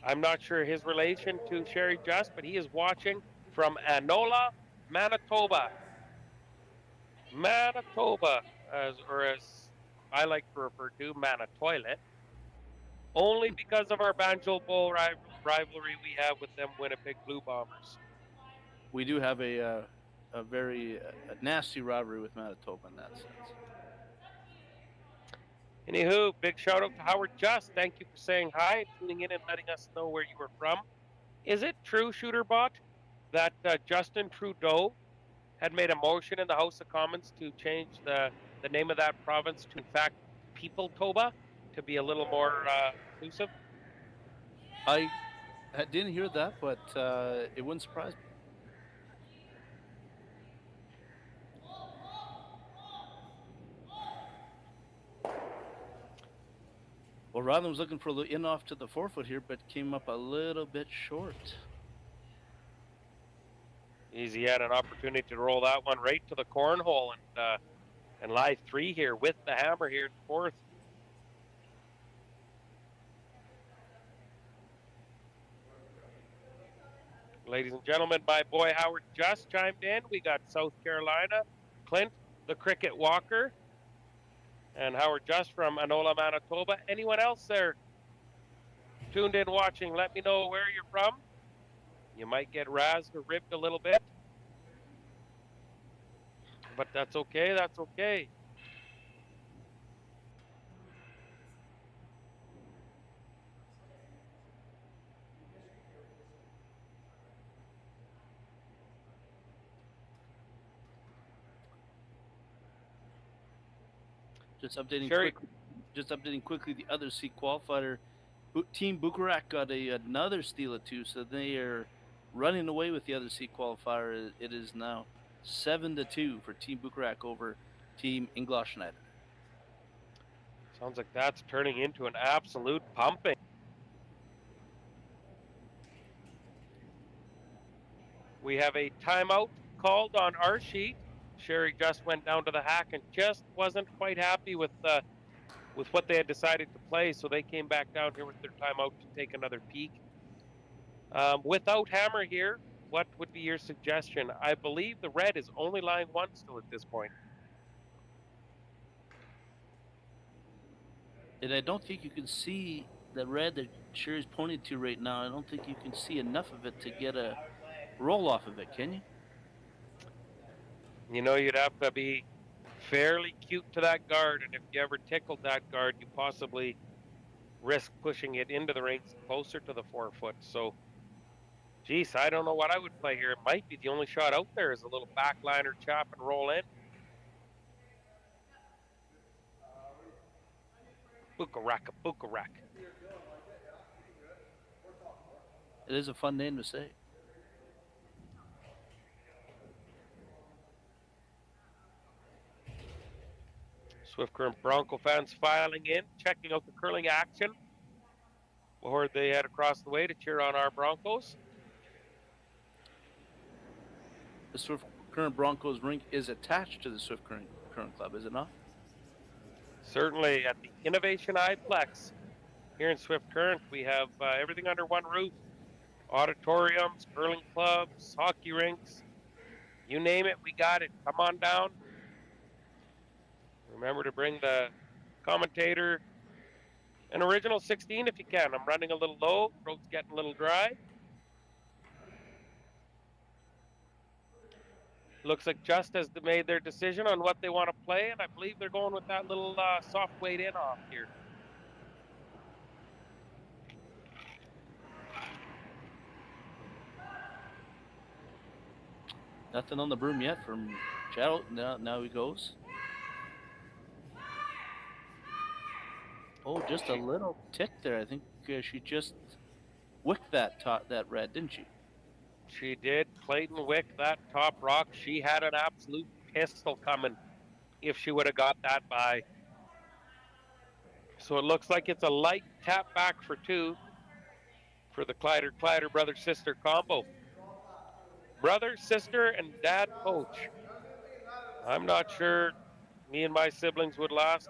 I'm not sure his relation to Sherry Just, but he is watching from Anola, Manitoba. Manitoba, as I like to refer to, Manitoilet, only because of our Banjo Bowl rivalry we have with them Winnipeg Blue Bombers. We do have a very nasty rivalry with Manitoba in that sense. Anywho, big shout out to Howard Just. Thank you for saying hi and tuning in and letting us know where you were from. Is it true, Shooterbot, that Justin Trudeau had made a motion in the House of Commons to change the name of that province to, in fact, Peopletoba, to be a little more inclusive? I didn't hear that, but it wouldn't surprise me. Well, Rylan was looking for the in off to the 4-foot here, but came up a little bit short. Easy had an opportunity to roll that one right to the cornhole and live 3 here with the hammer here in 4th. Ladies and gentlemen, my boy Howard Just chimed in. We got South Carolina, Clint, the Cricket Walker, and Howard Just from Anola, Manitoba. Anyone else there tuned in watching? Let me know where you're from. You might get razzed or ripped a little bit, but that's okay. That's okay. Just updating quickly the other C qualifier. Team Bukarak got another steal of 2, so they are running away with the other C qualifier. It is now 7-2 for Team Bukarak over Team Ingolstadt. Sounds like that's turning into an absolute pumping. We have a timeout called on our sheet. Sherry just went down to the hack and just wasn't quite happy with what they had decided to play, so they came back down here with their timeout to take another peek. Without hammer here, what would be your suggestion? I believe the red is only line 1 still at this point. And I don't think you can see the red that Sherry's pointing to right now. I don't think you can see enough of it to get a roll off of it, can you? You know, you'd have to be fairly cute to that guard, and if you ever tickled that guard, you possibly risk pushing it into the rings closer to the 4-foot. So, geez, I don't know what I would play here. It might be the only shot out there is a little backliner chop and roll in. Bukarak, Bukarak. It is a fun name to say. Swift Current Bronco fans filing in, checking out the curling action before they head across the way to cheer on our Broncos. The Swift Current Broncos rink is attached to the Swift Current Club, is it not? Certainly, at the Innovation Iplex here in Swift Current, we have everything under one roof. Auditoriums, curling clubs, hockey rinks, you name it, we got it. Come on down. Remember to bring the commentator an original 16 if you can. I'm running a little low, throat's getting a little dry. Looks like Just has made their decision on what they want to play, and I believe they're going with that little soft weight in off here. Nothing on the broom yet from Chad. Now he goes. Oh, just a little tick there. I think she just wicked that red, didn't she? She did. Clayton wick that top rock. She had an absolute pistol coming if she would have got that by. So it looks like it's a light tap back for 2 for the Kleiter brother-sister combo. Brother, sister, and dad coach. I'm not sure me and my siblings would last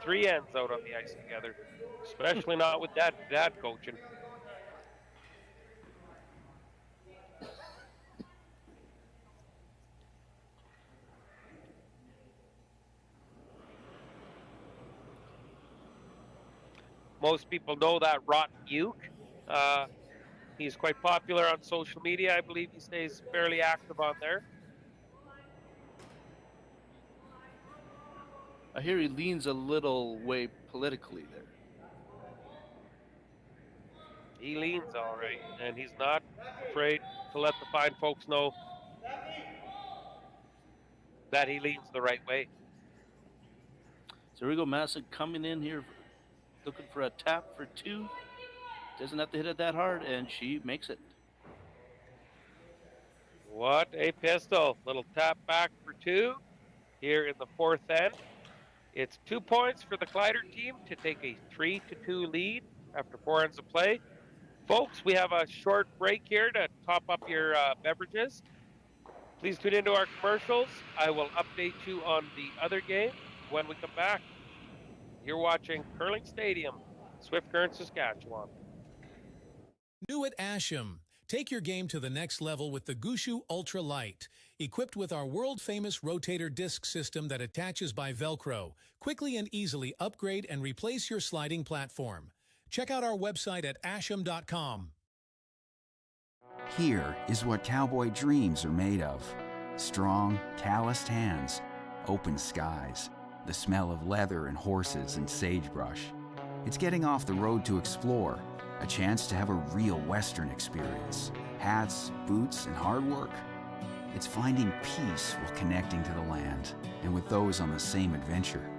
three ends out on the ice together, especially not with dad coaching. Most people know that Rotten Uke. He's quite popular on social media. I believe he stays fairly active on there. I hear he leans a little way politically there. He leans all right, and he's not afraid to let the fine folks know that he leans the right way. So here we go, Madison coming in here, looking for a tap for two. Doesn't have to hit it that hard, and she makes it. What a pistol. Little tap back for two here in the fourth end. It's 2 points for the Kleiter team to take a 3-2 lead after 4 ends of play. Folks, we have a short break here to top up your beverages. Please tune into our commercials. I will update you on the other game when we come back. You're watching Curling Stadium, Swift Current, Saskatchewan. New at Asham. Take your game to the next level with the Gushu Ultra Light. Equipped with our world-famous rotator disc system that attaches by Velcro, quickly and easily upgrade and replace your sliding platform. Check out our website at asham.com. Here is what cowboy dreams are made of. Strong, calloused hands, open skies, the smell of leather and horses and sagebrush. It's getting off the road to explore, a chance to have a real Western experience. Hats, boots, and hard work. It's finding peace while connecting to the land and with those on the same adventure.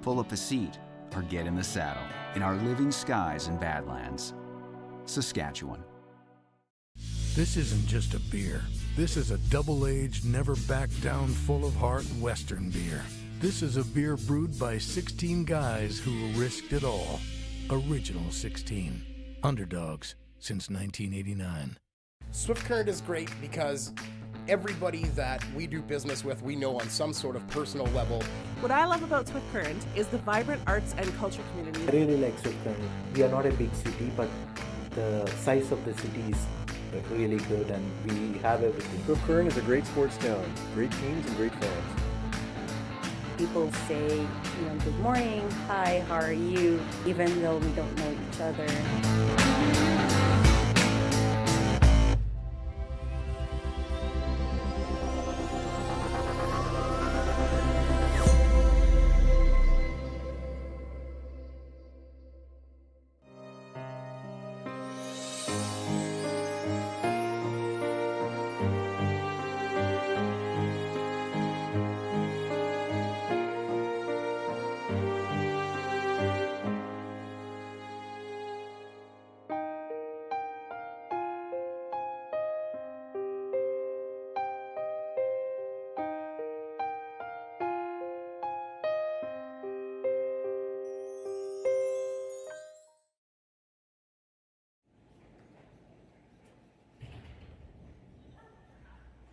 Pull up a seat or get in the saddle in our living skies and Badlands. Saskatchewan. This isn't just a beer. This is a double-aged, never-back-down, full-of-heart Western beer. This is a beer brewed by 16 guys who risked it all. Original 16. Underdogs since 1989. Swift Current is great because everybody that we do business with, we know on some sort of personal level. What I love about Swift Current is the vibrant arts and culture community. I really like Swift Current. We are not a big city, but the size of the city is really good and we have everything. Swift Current is a great sports town, great teams and great fans. People say, good morning, hi, how are you, even though we don't know each other.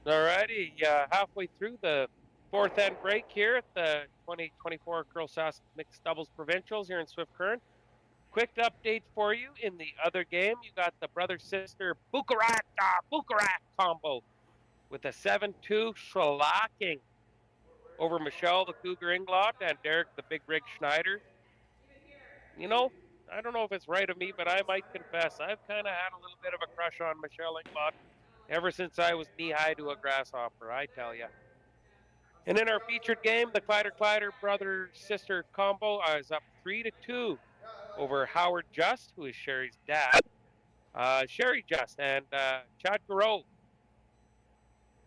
Alrighty, halfway through the fourth end break here at the 2024 Girls Sask Mixed Doubles Provincials here in Swift Current. Quick update for you in the other game. You got the brother-sister Bukarak combo with a 7-2 shellacking over Michelle, the Cougar Inglot, and Derek, the Big Rig Schneider. I don't know if it's right of me, but I might confess, I've kind of had a little bit of a crush on Michelle Inglot ever since I was knee-high to a grasshopper, I tell ya. And in our featured game, the Kleiter brother-sister combo is up 3-2 over Howard Just, who is Sherry's dad, Sherry Just, and Chad Gareau.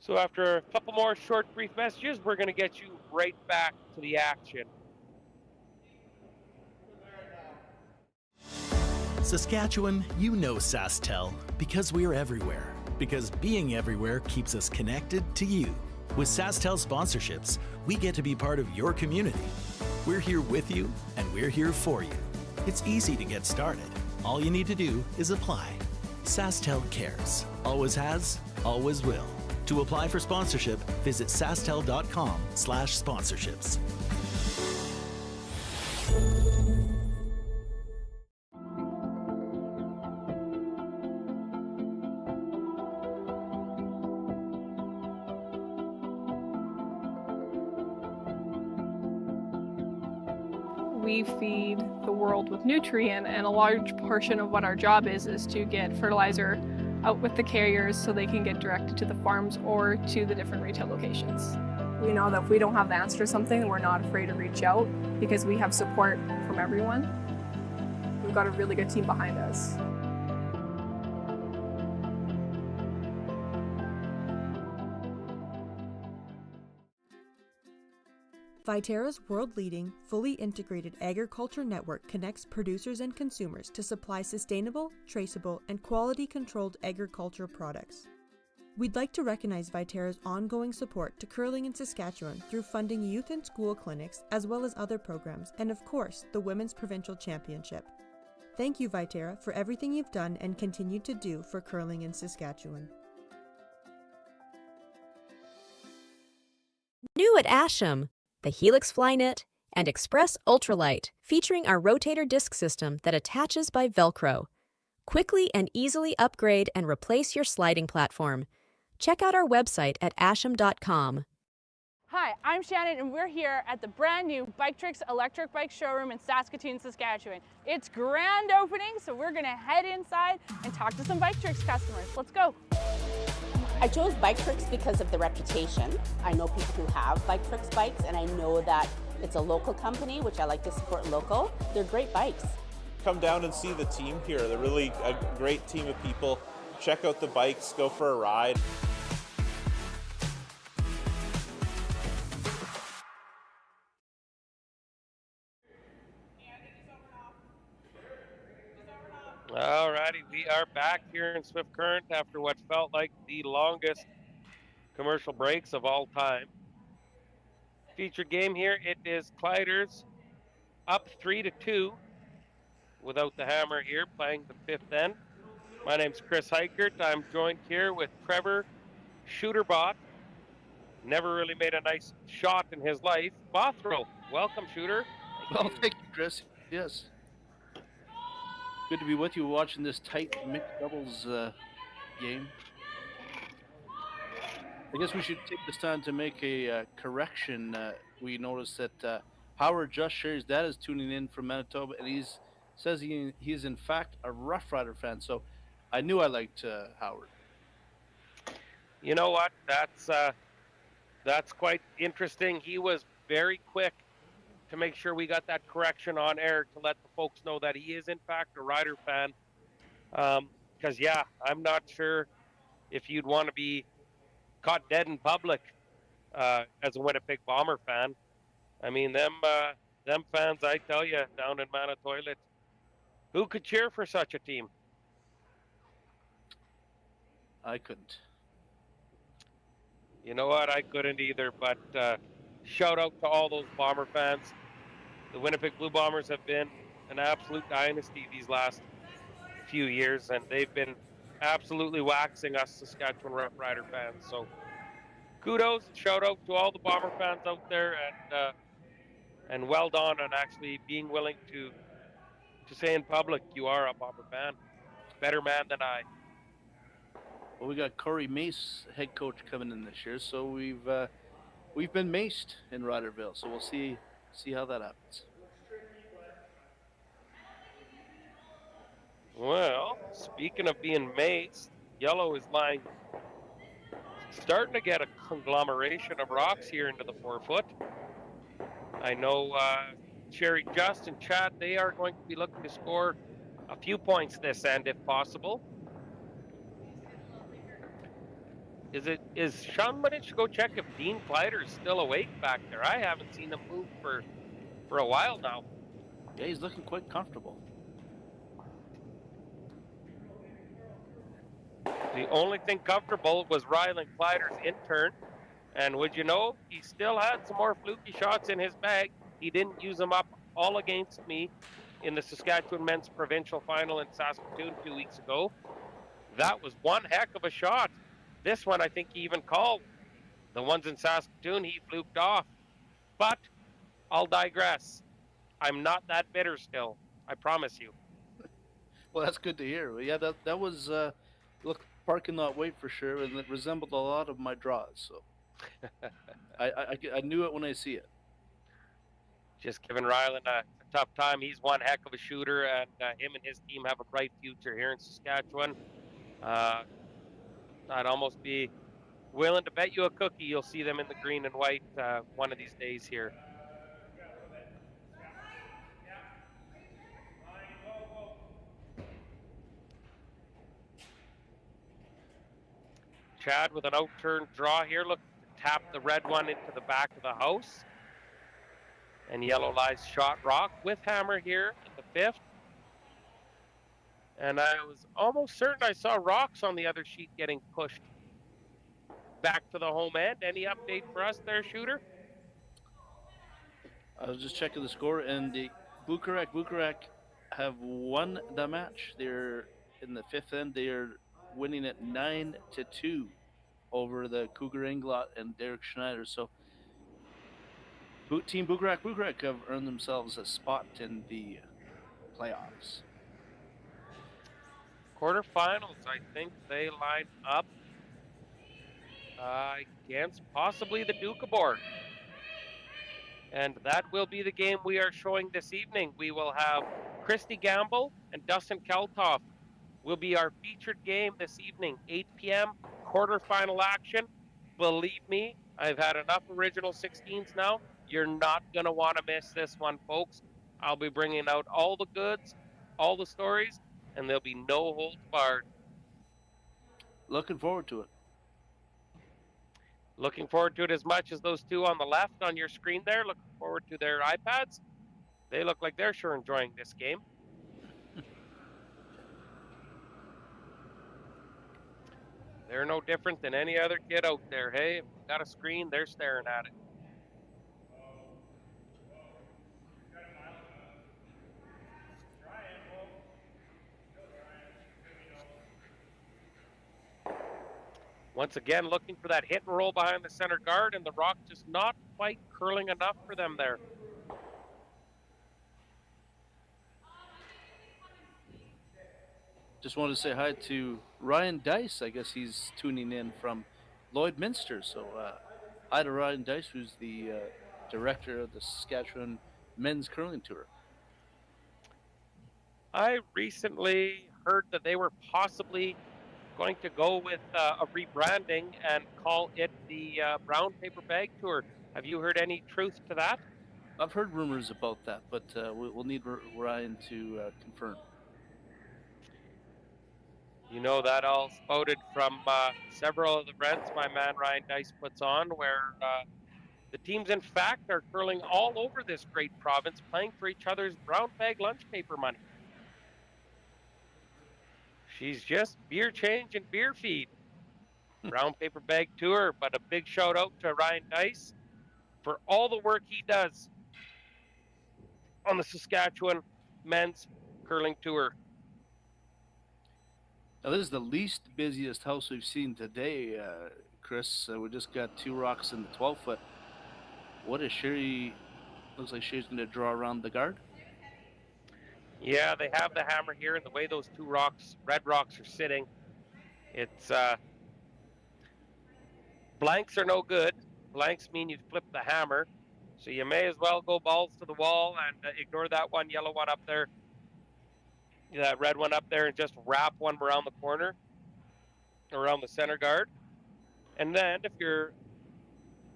So after a couple more short, brief messages, we're going to get you right back to the action. Saskatchewan, you know SaskTel because we're everywhere. Because being everywhere keeps us connected to you. With SaskTel sponsorships, we get to be part of your community. We're here with you, and we're here for you. It's easy to get started. All you need to do is apply. SaskTel cares. Always has, always will. To apply for sponsorship, visit sastel.com/sponsorships. we feed the world with nutrient, and a large portion of what our job is to get fertilizer out with the carriers so they can get directed to the farms or to the different retail locations. We know that if we don't have the answer to something, we're not afraid to reach out because we have support from everyone. We've got a really good team behind us. Viterra's world-leading, fully integrated agriculture network connects producers and consumers to supply sustainable, traceable, and quality-controlled agricultural products. We'd like to recognize Viterra's ongoing support to curling in Saskatchewan through funding youth and school clinics, as well as other programs, and of course, the Women's Provincial Championship. Thank you, Viterra, for everything you've done and continue to do for curling in Saskatchewan. New at Asham, the Helix Flynet and Express Ultralight, featuring our rotator disc system that attaches by Velcro. Quickly and easily upgrade and replace your sliding platform. Check out our website at asham.com. Hi, I'm Shannon and we're here at the brand new Bike Tricks electric bike showroom in Saskatoon, Saskatchewan. It's grand opening, so we're gonna head inside and talk to some Bike Tricks customers. Let's go. I chose Bike Tricks because of the reputation. I know people who have Bike Tricks bikes, and I know that it's a local company, which I like to support local. They're great bikes. Come down and see the team here. They're really a great team of people. Check out the bikes, go for a ride. Alrighty, we are back here in Swift Current after what felt like the longest commercial breaks of all time. Featured game here, it is Kleiter's up 3-2 without the hammer here, playing the fifth end. My name's Chris Heichert. I'm joined here with Trevor Shooterbot. Never really made a nice shot in his life. Bothrow, welcome, Shooter. Well, thank you, Chris. Yes. Good to be with you watching this tight mixed doubles game. I guess we should take this time to make a correction. We noticed that Howard Just Shares Dad is tuning in from Manitoba, and he says he's in fact a Rough Rider fan. So I knew I liked Howard. You know what? That's quite interesting. He was very quick to make sure we got that correction on air to let the folks know that he is in fact a Rider fan. Because yeah, I'm not sure if you'd want to be caught dead in public as a Winnipeg Bomber fan. I mean, them fans, I tell you, down in Manitoba, who could cheer for such a team? I couldn't. You know what? I couldn't either, but shout out to all those Bomber fans. The Winnipeg Blue Bombers have been an absolute dynasty these last few years, and they've been absolutely waxing us Saskatchewan Rough Rider fans. So kudos and shout out to all the Bomber fans out there, and well done on actually being willing to say in public you are a Bomber fan. Better man than I. Well, we got Corey Mace, head coach, coming in this year, so we've been maced in Riderville, so we'll see how that happens. Well, speaking of being maced, Yellow is starting to get a conglomeration of rocks here into the 4-foot. I know Sherry, Just, and Chad, they are going to be looking to score a few points this end if possible. Is Sean Minich to go check if Dean Kleiter is still awake back there? I haven't seen him move for a while now. Yeah, he's looking quite comfortable. The only thing comfortable was Rylan Kleiter's intern. And would you know, he still had some more fluky shots in his bag. He didn't use them up all against me in the Saskatchewan Men's Provincial Final in Saskatoon 2 weeks ago. That was one heck of a shot. This one, I think he even called. The ones in Saskatoon, he fluked off. But I'll digress. I'm not that bitter still. I promise you. Well, that's good to hear. Yeah, that was look, parking lot weight for sure, and it resembled a lot of my draws. So I knew it when I see it. Just giving Rylan a tough time. He's one heck of a shooter, and him and his team have a bright future here in Saskatchewan. I'd almost be willing to bet you a cookie you'll see them in the green and white one of these days here. Chad with an out-turn draw here, looking to tap the red one into the back of the house. And yellow lies shot rock with hammer here in the 5th. And I was almost certain I saw rocks on the other sheet getting pushed back to the home end. Any update for us there, shooter? I was just checking the score, and the Bucharest have won the match. They're in the 5th end. They are winning it 9-2 over the Cougar Inglot and Derek Schneider. So Team Bucharest have earned themselves a spot in the playoffs. Quarterfinals, I think they line up against possibly the Doukhobor. And that will be the game we are showing this evening. We will have Christy Gamble and Dustin Keltoff will be our featured game this evening, 8 p.m., quarterfinal action. Believe me, I've had enough original 16s now. You're not going to want to miss this one, folks. I'll be bringing out all the goods, all the stories, and there'll be no holds barred. Looking forward to it. Looking forward to it as much as those two on the left on your screen there. Looking forward to their iPads. They look like they're sure enjoying this game. They're no different than any other kid out there. Hey, if you got a screen, they're staring at it. Once again, looking for that hit and roll behind the center guard, and the rock just not quite curling enough for them there. Just wanted to say hi to Ryan Dice. I guess he's tuning in from Lloydminster. So hi to Ryan Dice, who's the director of the Saskatchewan Men's Curling Tour. I recently heard that they were possibly going to go with a rebranding and call it the Brown Paper Bag Tour. Have you heard any truth to that? I've heard rumors about that, but we'll need Ryan to confirm. You know, that all spouted from several of the events my man Ryan Dice puts on, where the teams, in fact, are curling all over this great province, playing for each other's brown bag lunch paper money. She's just beer change and beer feed. Brown Paper Bag Tour, but a big shout out to Ryan Dice for all the work he does on the Saskatchewan Men's Curling Tour. Now, this is the least busiest house we've seen today, Chris. We just got 2 rocks in the 12-foot. What is Sherry? Looks like Sherry's going to draw around the guard. Yeah, they have the hammer here, and the way those 2 rocks, red rocks, are sitting, it's blanks are no good. Blanks mean you flip the hammer, so you may as well go balls to the wall and ignore that one yellow one up there, that red one up there, and just wrap one around the corner, around the center guard. And then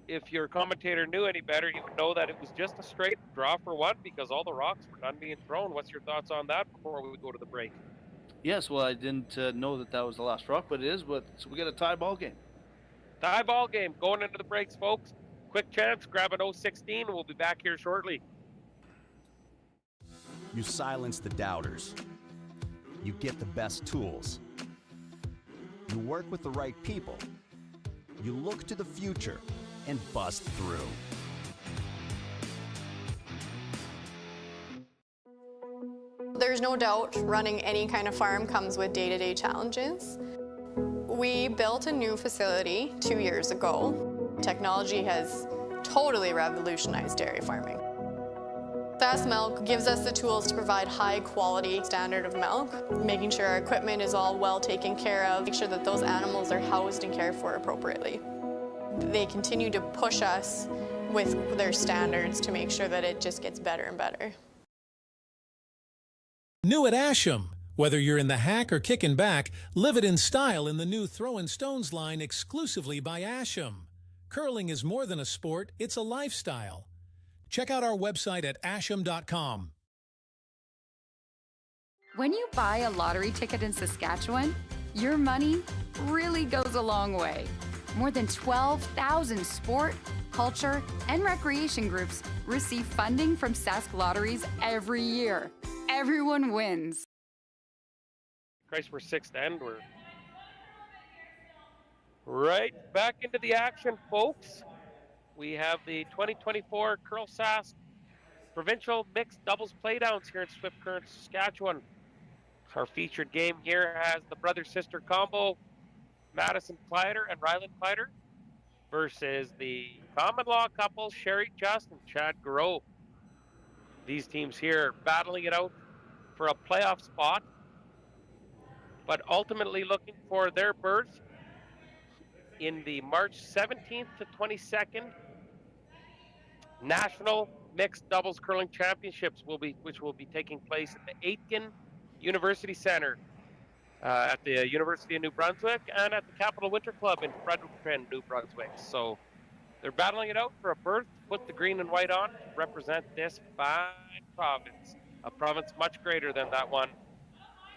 if your commentator knew any better, he would know that it was just a straight draw for one because all the rocks were done being thrown. What's your thoughts on that before we go to the break? Yes, well, I didn't know that was the last rock, but it is. So we got a tie ball game. Tie ball game going into the breaks, folks. Quick chance, grab an 016. We'll be back here shortly. You silence the doubters. You get the best tools. You work with the right people. You look to the future and bust through. There's no doubt running any kind of farm comes with day-to-day challenges. We built a new facility 2 years ago. Technology has totally revolutionized dairy farming. Sask Milk gives us the tools to provide high-quality standard of milk, making sure our equipment is all well taken care of, make sure that those animals are housed and cared for appropriately. They continue to push us with their standards to make sure that it just gets better and better. New at Asham. Whether you're in the hack or kicking back, live it in style in the new Throwin' Stones line exclusively by Asham. Curling is more than a sport, it's a lifestyle. Check out our website at asham.com. When you buy a lottery ticket in Saskatchewan, your money really goes a long way. More than 12,000 sport, culture, and recreation groups receive funding from Sask Lotteries every year. Everyone wins. Christ, we're sixth end. We're right back into the action, folks. We have the 2024 Curl Sask Provincial Mixed Doubles Playdowns here in Swift Current, Saskatchewan. Our featured game here has the brother-sister combo, Madison Kleiter and Rylan Kleiter, versus the common law couple, Sherry Just and Chad Gareau. These teams here battling it out for a playoff spot, but ultimately looking for their berth in the March 17th to 22nd National Mixed Doubles Curling Championships, which will be taking place at the Aitken University Center at the University of New Brunswick and at the Capital Winter Club in Fredericton, New Brunswick. So they're battling it out for a berth to put the green and white on to represent this fine province, a province much greater than that one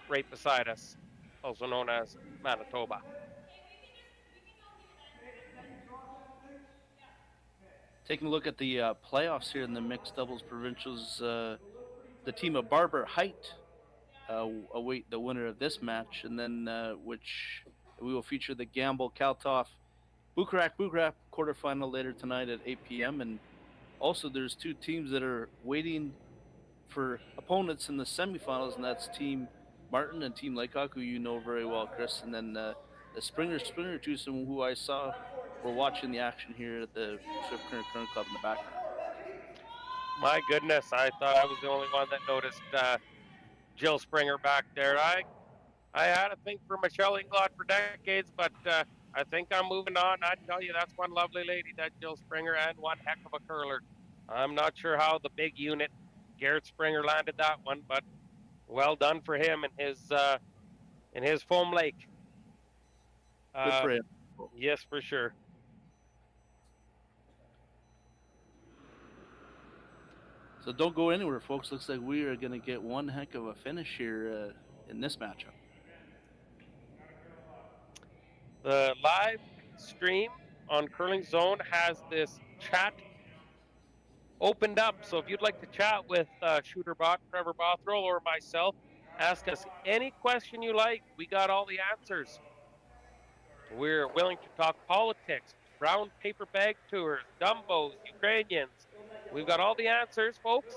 right beside us, also known as Manitoba. Taking a look at the playoffs here in the mixed doubles provincials, the team of Barber Height await the winner of this match, and then which we will feature the Gamble Kaltoff Bukarak quarterfinal later tonight at 8 p.m. And also there's two teams that are waiting for opponents in the semifinals, and that's Team Martin and Team Laycock, who you know very well, Chris, and then the Springer twosome, who I saw were watching the action here at the Swift Current Curling Club in the background. My goodness, I thought I was the only one that noticed Jill Springer back there. I had a thing for Michelle Inglot for decades, but I think I'm moving on. I tell you, that's one lovely lady, that Jill Springer, and one heck of a curler. I'm not sure how the big unit, Garrett Springer, landed that one, but well done for him in his foam lake. Good for him. Yes, for sure. So don't go anywhere, folks. Looks like we are going to get one heck of a finish here in this matchup. The live stream on Curling Zone has this chat opened up. So if you'd like to chat with Shooterbot, Trevor Bothrow, or myself, ask us any question you like. We got all the answers. We're willing to talk politics, brown paper bag tours, Dumbos, Ukrainians. We've got all the answers, folks.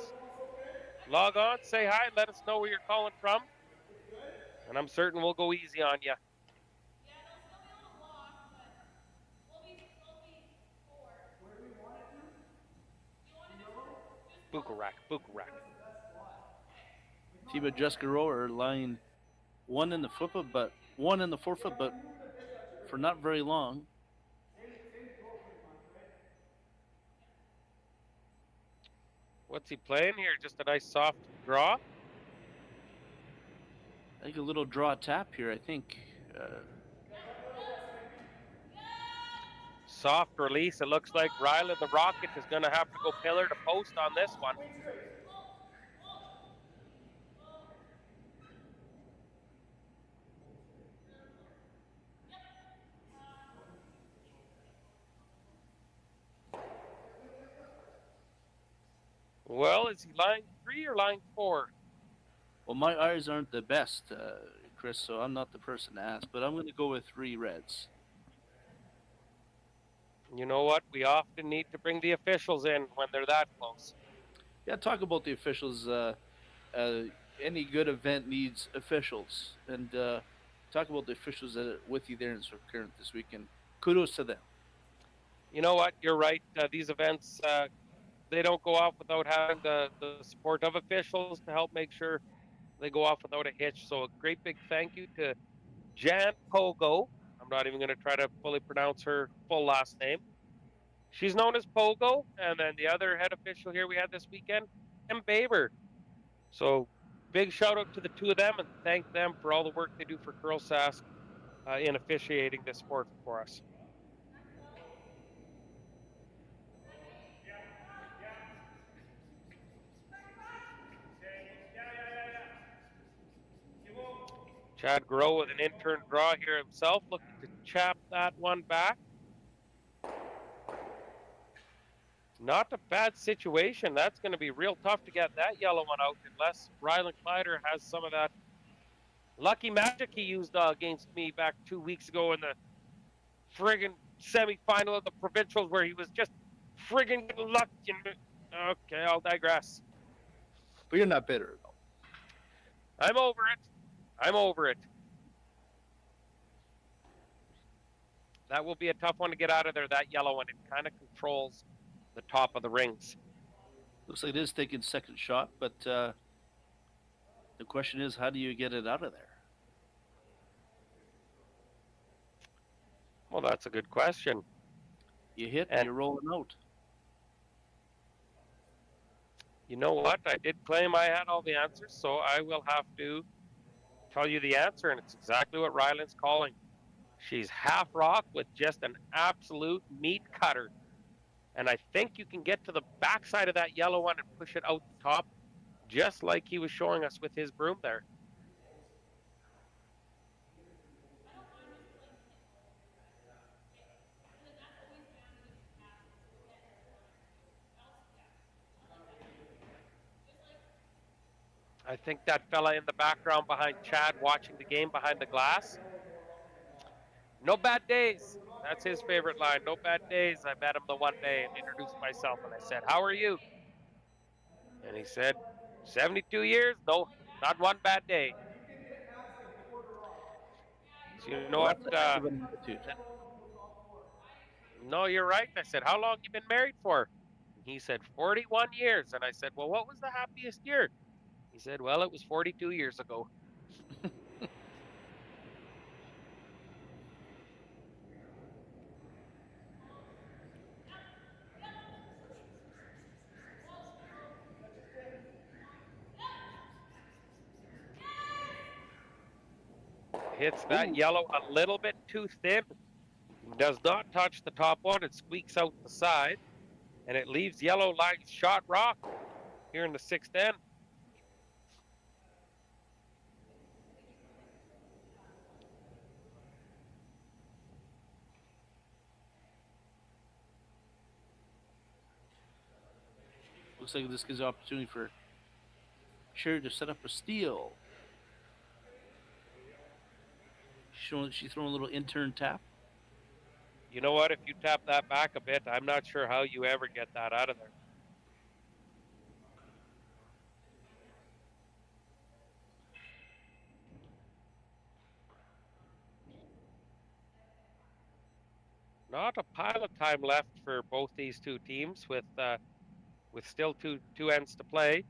Log on, say hi, let us know where you're calling from. And I'm certain we'll go easy on you. Bukarak. Team of Just Gareau are lying one in the forefoot, but for not very long. What's he playing here? Just a nice soft draw? I think a little draw tap here, I think. Soft release. It looks like Rylan the Rocket is going to have to go pillar to post on this one. Well, is he line 3 or line 4? Well, my eyes aren't the best, Chris, so I'm not the person to ask, but I'm going to go with 3 reds. You know what? We often need to bring the officials in when they're that close. Yeah, talk about the officials. Any good event needs officials. And talk about the officials that are with you there in Swift Current this weekend. Kudos to them. You know what? You're right. These events, they don't go off without having the support of officials to help make sure they go off without a hitch. So a great big thank you to Jan Pogo. I'm not even going to try to fully pronounce her full last name. She's known as Pogo. And then the other head official here we had this weekend, M. Baber. So big shout out to the two of them and thank them for all the work they do for Girls Sask in officiating this sport for us. Chad Gareau with an in-turn draw here himself, looking to chap that one back. Not a bad situation. That's going to be real tough to get that yellow one out unless Rylan Kleiter has some of that lucky magic he used against me back 2 weeks ago in the friggin' semifinal of the Provincials where he was just friggin' getting lucky. Okay, I'll digress. But you're not bitter, though. I'm over it. I'm over it. That will be a tough one to get out of there, that yellow one. It kind of controls the top of the rings. Looks like it is taking second shot, but the question is, how do you get it out of there? Well, that's a good question. You hit and you're rolling out. You know what? I did claim I had all the answers, so I will have to tell you the answer, and it's exactly what Rylan's calling. She's half rock with just an absolute meat cutter. And I think you can get to the backside of that yellow one and push it out the top, just like he was showing us with his broom there. I think that fella in the background behind Chad watching the game behind the glass. No bad days. That's his favorite line. No bad days. I met him the one day and introduced myself and I said, "How are you?" And he said, 72 years? No, not one bad day. So you know what? No, you're right. I said, "How long you been married for?" And he said, 41 years. And I said, "Well, what was the happiest year?" He said, "Well, it was 42 years ago." Hits that yellow a little bit too thin. Does not touch the top one. It squeaks out the side. And it leaves yellow like shot rock here in the sixth end. Looks like this gives an opportunity for Sherry to set up a steal. She's throwing a little intern tap. You know what? If you tap that back a bit, I'm not sure how you ever get that out of there. Not a pile of time left for both these two teams with still two ends to play.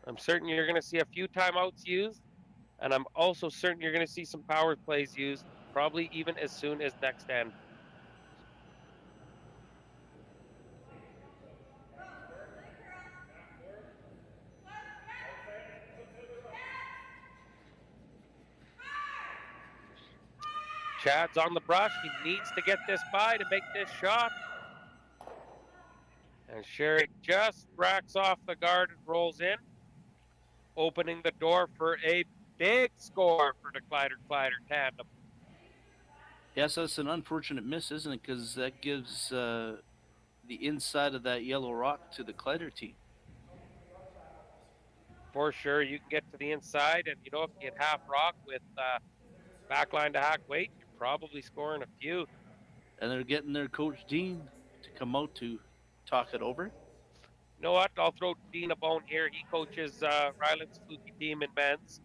I'm certain you're going to see a few timeouts used, and I'm also certain you're going to see some power plays used, probably even as soon as next end. Chad's on the brush. He needs to get this by to make this shot. And Sherry just racks off the guard and rolls in, opening the door for a big score for the Kleiter tandem. Yes, that's an unfortunate miss, isn't it? Because that gives the inside of that yellow rock to the Kleiter team. For sure, you can get to the inside, and you know, if you get half rock with backline to hack weight, you're probably scoring a few. And they're getting their coach Dean to come out to talk it over. You know what? I'll throw Dean a bone here. He coaches Rylan's fluky team in men's,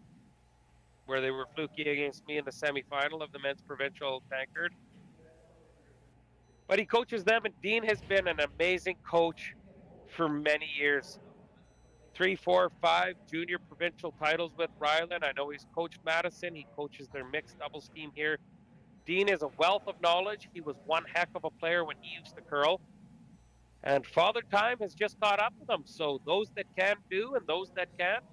where they were fluky against me in the semifinal of the men's provincial tankard. But he coaches them, and Dean has been an amazing coach for many years. 3, 4, 5 junior provincial titles with Rylan. I know he's coached Madison. He coaches their mixed doubles team here. Dean is a wealth of knowledge. He was one heck of a player when he used to curl. And Father Time has just caught up with him. So those that can do and those that can't,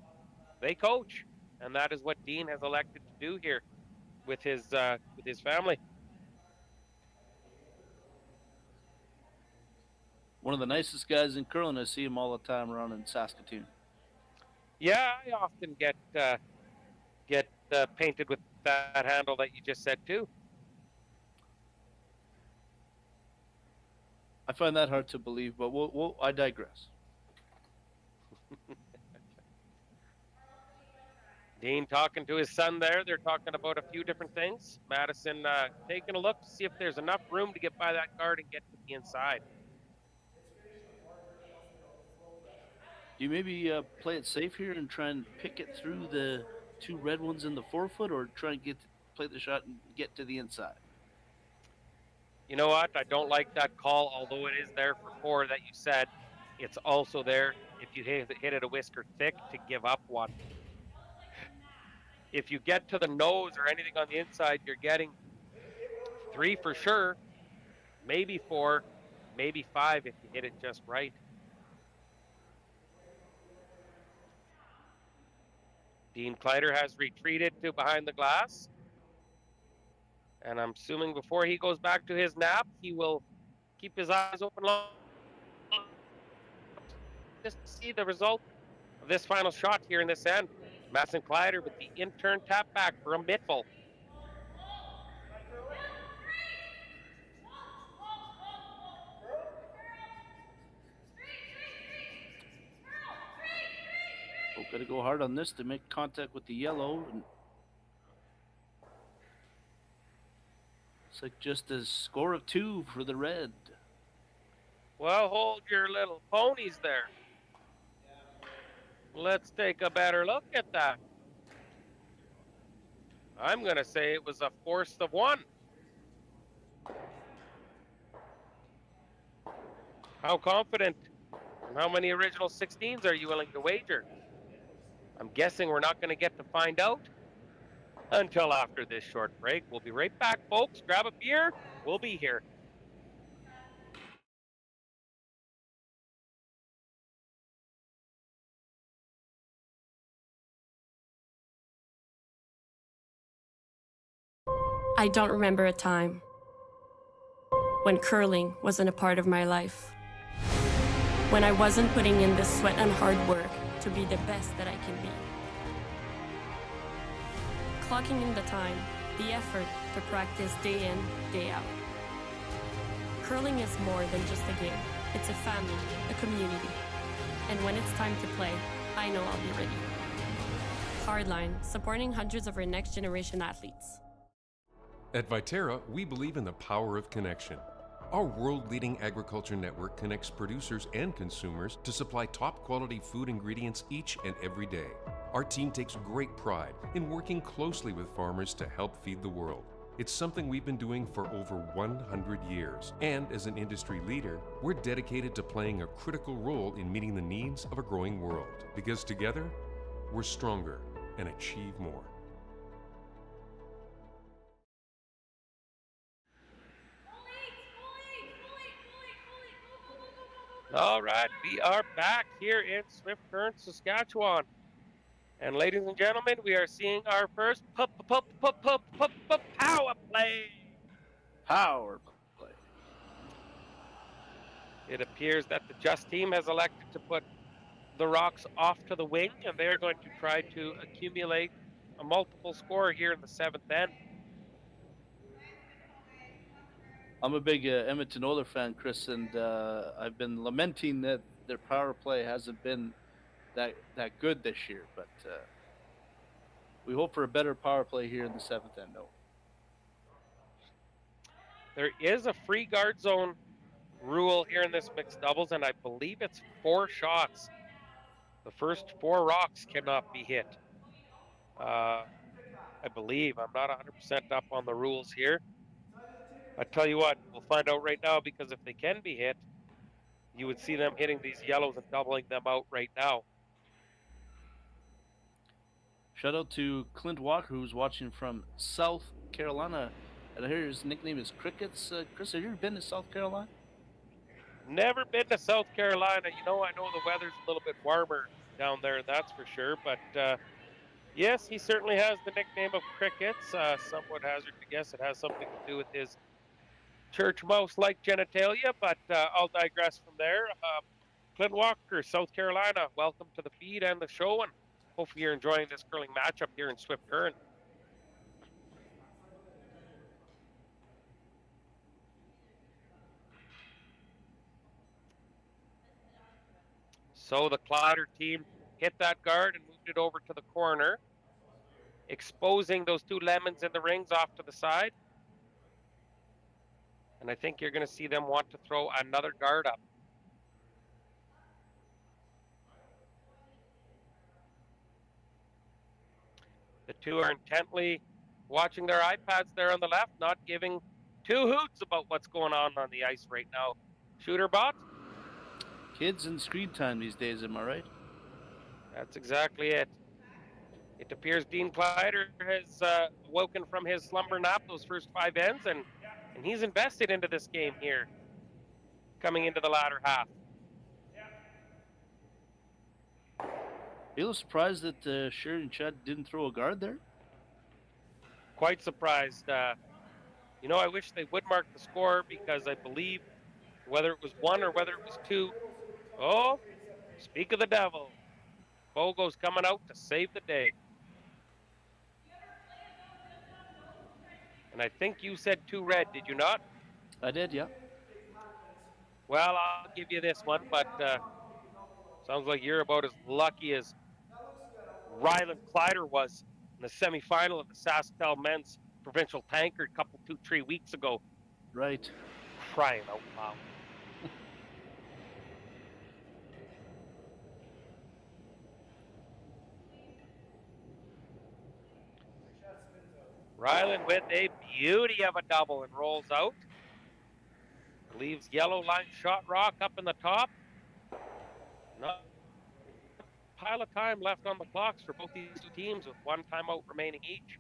they coach, and that is what Dean has elected to do here with his family. One of the nicest guys in curling. I see him all the time around in Saskatoon. Yeah, I often get painted with that handle that you just said too. I find that hard to believe, but I digress. Dean talking to his son there. They're talking about a few different things. Madison taking a look to see if there's enough room to get by that guard and get to the inside. Do you maybe play it safe here and try and pick it through the two red ones in the forefoot, or try and play the shot and get to the inside? You know what? I don't like that call, although it is there for 4 that you said. It's also there if you hit it a whisker thick to give up 1. If you get to the nose or anything on the inside, you're getting 3 for sure, maybe 4, maybe 5 if you hit it just right. Dean Kleiter has retreated to behind the glass. And I'm assuming before he goes back to his nap, he will keep his eyes open long just to see the result of this final shot here in this end. Madison Kleiter with the in-turn tap back for a mittful. Oh, got to go hard on this to make contact with the yellow. And it's like just a score of 2 for the red. Well, hold your little ponies there. Let's take a better look at that. I'm going to say it was a force of 1. How confident and how many original 16s are you willing to wager? I'm guessing we're not going to get to find out until after this short break. We'll be right back, folks. Grab a beer. We'll be here. I don't remember a time when curling wasn't a part of my life, when I wasn't putting in the sweat and hard work to be the best that I can be. Clocking in the time, the effort to practice day in, day out. Curling is more than just a game. It's a family, a community. And when it's time to play, I know I'll be ready. Hardline, supporting hundreds of our next generation athletes. At Viterra, we believe in the power of connection. Our world-leading agriculture network connects producers and consumers to supply top-quality food ingredients each and every day. Our team takes great pride in working closely with farmers to help feed the world. It's something we've been doing for over 100 years. And as an industry leader, we're dedicated to playing a critical role in meeting the needs of a growing world. Because together, we're stronger and achieve more. All right, we are back here in Swift Current, Saskatchewan. And ladies and gentlemen, we are seeing our first power play. Power play. It appears that the Just team has elected to put the Rocks off to the wing, and they're going to try to accumulate a multiple score here in the 7th end. I'm a big Edmonton Oilers fan, Chris, and I've been lamenting that their power play hasn't been that good this year. But we hope for a better power play here in the 7th end. No. There is a free guard zone rule here in this mixed doubles, and I believe it's 4 shots. The first 4 rocks cannot be hit. I believe. I'm not 100% up on the rules here. I tell you what, we'll find out right now, because if they can be hit, you would see them hitting these yellows and doubling them out right now. Shout out to Clint Walker, who's watching from South Carolina. And I hear his nickname is Crickets. Chris, have you ever been to South Carolina? Never been to South Carolina. You know, I know the weather's a little bit warmer down there, that's for sure. But yes, he certainly has the nickname of Crickets. Some would hazard to guess it has something to do with his church mouse-like genitalia, but I'll digress from there. Clint Walker, South Carolina, welcome to the feed and the show, and hopefully you're enjoying this curling matchup here in Swift Current. So the Kleiter team hit that guard and moved it over to the corner, exposing those two lemons in the rings off to the side. And I think you're going to see them want to throw another guard up. The two are intently watching their iPads there on the left, not giving two hoots about what's going on the ice right now. Shooter bot? Kids and screen time these days, am I right? That's exactly it. It appears Dean Kleiter has woken from his slumber nap those first 5 ends, and he's invested into this game here, coming into the latter half. Are you a little surprised that Sherry and Chad didn't throw a guard there? Quite surprised. You know, I wish they would mark the score, because I believe whether it was 1 or whether it was 2. Oh, speak of the devil. Bogo's coming out to save the day. And I think you said 2 red, did you not? I did, yeah. Well, I'll give you this one, but sounds like you're about as lucky as Rylan Kleiter was in the semifinal of the Saskatchewan men's provincial tankard a couple, 2-3 weeks ago. Right. Crying out loud. Rylan with a beauty of a double and rolls out. Leaves yellow line shot rock up in the top. Not a pile of time left on the clocks for both these two teams with 1 timeout remaining each.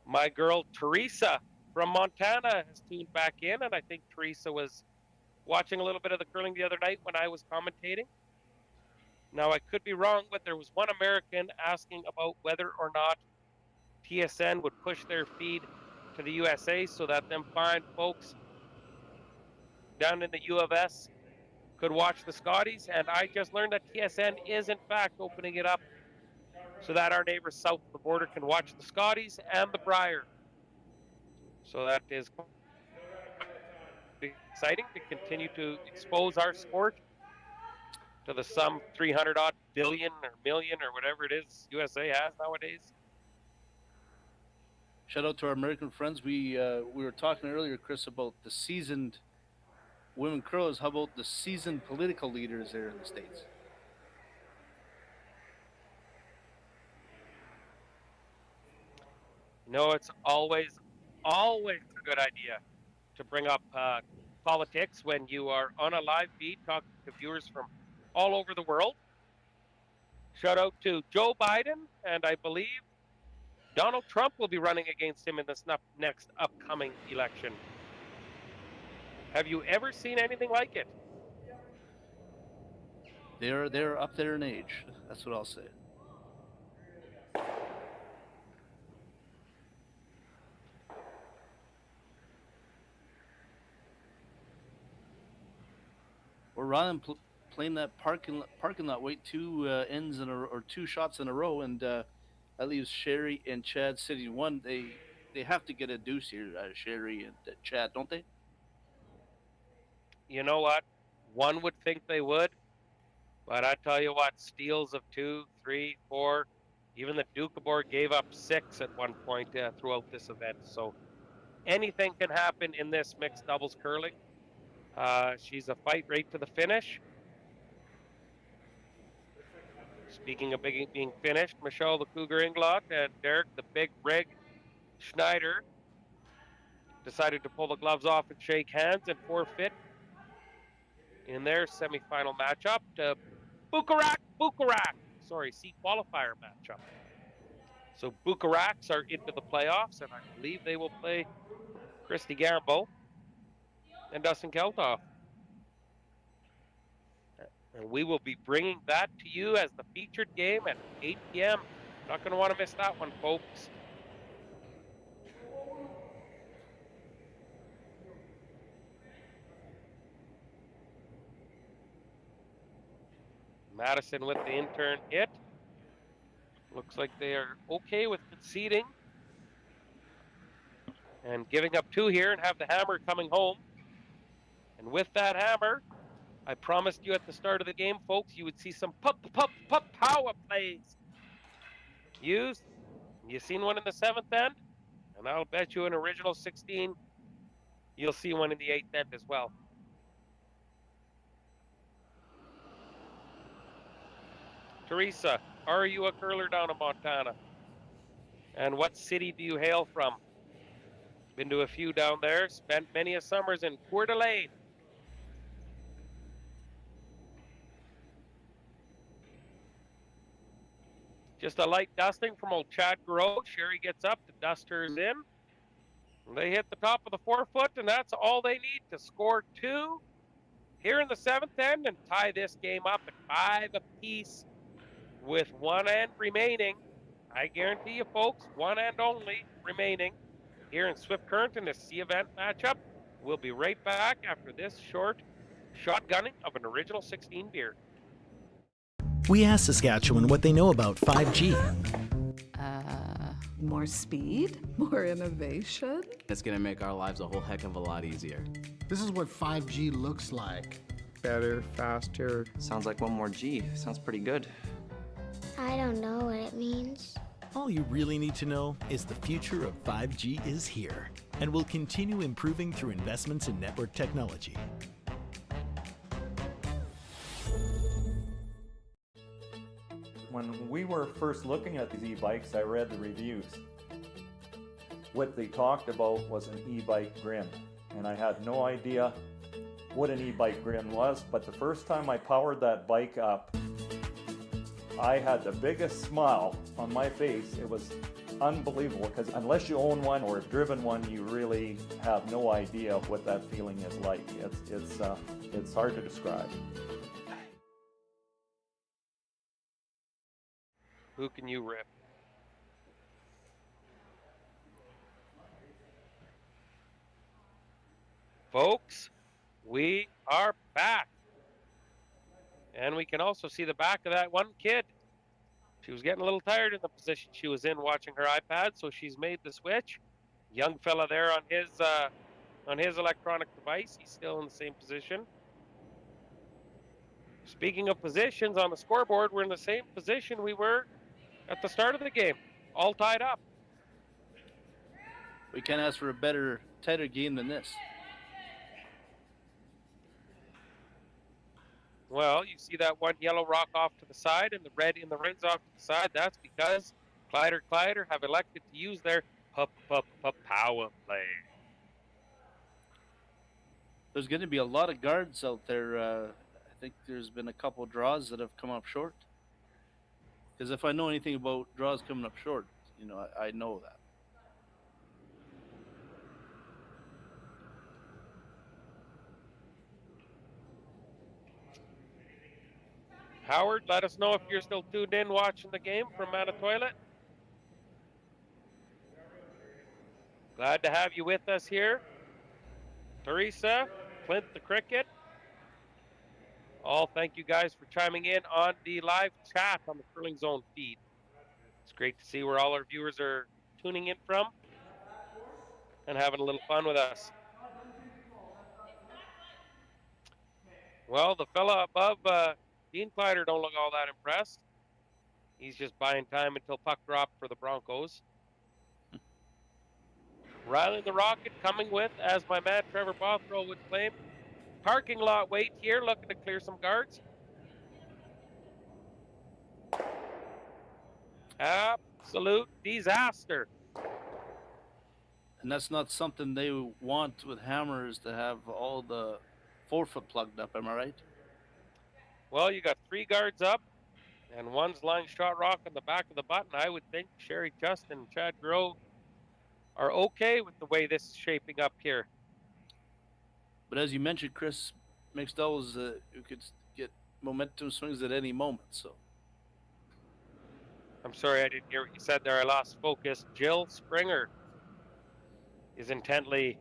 My girl Teresa from Montana has tuned back in, and I think Teresa was watching a little bit of the curling the other night when I was commentating. Now, I could be wrong, but there was one American asking about whether or not TSN would push their feed to the USA so that them fine folks down in the U of S could watch the Scotties. And I just learned that TSN is, in fact, opening it up so that our neighbors south of the border can watch the Scotties and the Brier. So that is exciting to continue to expose our sport to the some 300-odd billion or million or whatever it is USA has nowadays. Shout out to our American friends. We were talking earlier, Chris, about the seasoned women curlers. How about the seasoned political leaders there in the States? No, it's always a good idea to bring up politics when you are on a live feed talking to viewers from all over the world. Shout out to Joe Biden, and I believe Donald Trump will be running against him in this next upcoming election. Have you ever seen anything like it? They're up there in age. That's what I'll say. We're Rylan playing that parking lot. Wait, 2 ends in or 2 shots in a row, and that leaves Sherry and Chad sitting 1. They have to get a deuce here, Sherry and Chad, don't they? You know what? One would think they would, but I tell you what, steals of 2, 3, 4, even the Doukhobor gave up 6 at one point throughout this event. So anything can happen in this mixed doubles curling. She's a fight right to the finish. Speaking of being finished, Michelle the Cougar Inglot and Derek the Big Rig Schneider decided to pull the gloves off and shake hands and forfeit in their semifinal matchup to C qualifier matchup. So Bucharaks are into the playoffs, and I believe they will play Christy Gambo and Dustin Keltoff. And we will be bringing that to you as the featured game at 8 p.m. Not going to want to miss that one, folks. Madison with the intern hit. Looks like they are okay with conceding and giving up 2 here and have the hammer coming home. And with that hammer, I promised you at the start of the game, folks, you would see some power plays used. You seen one in the 7th end? And I'll bet you an original 16, you'll see one in the 8th end as well. Teresa, are you a curler down in Montana? And what city do you hail from? Been to a few down there, spent many a summers in Coeur d'Alene. Just a light dusting from old Chad Gareau. Sherry gets up, the dusters in. They hit the top of the 4-foot, and that's all they need to score 2 here in the 7th end and tie this game up at 5 apiece with 1 end remaining. I guarantee you, folks, 1 end only remaining here in Swift Current in the C event matchup. We'll be right back after this short shotgunning of an original 16 beer. We asked Saskatchewan what they know about 5G. More speed, more innovation. It's gonna make our lives a whole heck of a lot easier. This is what 5G looks like. Better, faster. Sounds like one more G. Sounds pretty good. I don't know what it means. All you really need to know is the future of 5G is here and will continue improving through investments in network technology. When we were first looking at these e-bikes, I read the reviews. What they talked about was an e-bike grin, and I had no idea what an e-bike grin was, but the first time I powered that bike up, I had the biggest smile on my face. It was unbelievable, because unless you own one or have driven one, you really have no idea what that feeling is like. It's hard to describe. Who can you rip? Folks, we are back. And we can also see the back of that one kid. She was getting a little tired in the position she was in watching her iPad, so she's made the switch. Young fella there on his electronic device. He's still in the same position. Speaking of positions on the scoreboard, we're in the same position we were at the start of the game, all tied up. We can't ask for a better, tighter game than this. Well, you see that one yellow rock off to the side and the red in the rings off to the side. That's because Kleiter have elected to use their power play. There's going to be a lot of guards out there. I think there's been a couple draws that have come up short. Because if I know anything about draws coming up short, I know that. Howard, let us know if you're still tuned in watching the game from Manitoilet. Glad to have you with us here. Teresa, Clint the Cricket. All thank you guys for chiming in on the live chat on the Curling Zone feed. It's great to see where all our viewers are tuning in from and having a little fun with us. Well, the fella above Dean Kleiter don't look all that impressed. He's just buying time until puck drop for the Broncos. Rylan the Rocket coming with, as my man Trevor Bothrow would claim, parking lot wait here, looking to clear some guards. Absolute disaster. And that's not something they want with hammers, to have all the 4-foot plugged up, am I right? Well, you got 3 guards up, and one's line shot rock on the back of the button. I would think Sherry Justin and Chad Gareau are okay with the way this is shaping up here. But as you mentioned, Chris, mixed doubles, you could get momentum swings at any moment. So I'm sorry, I didn't hear what you said there. I lost focus. Jill Springer is intently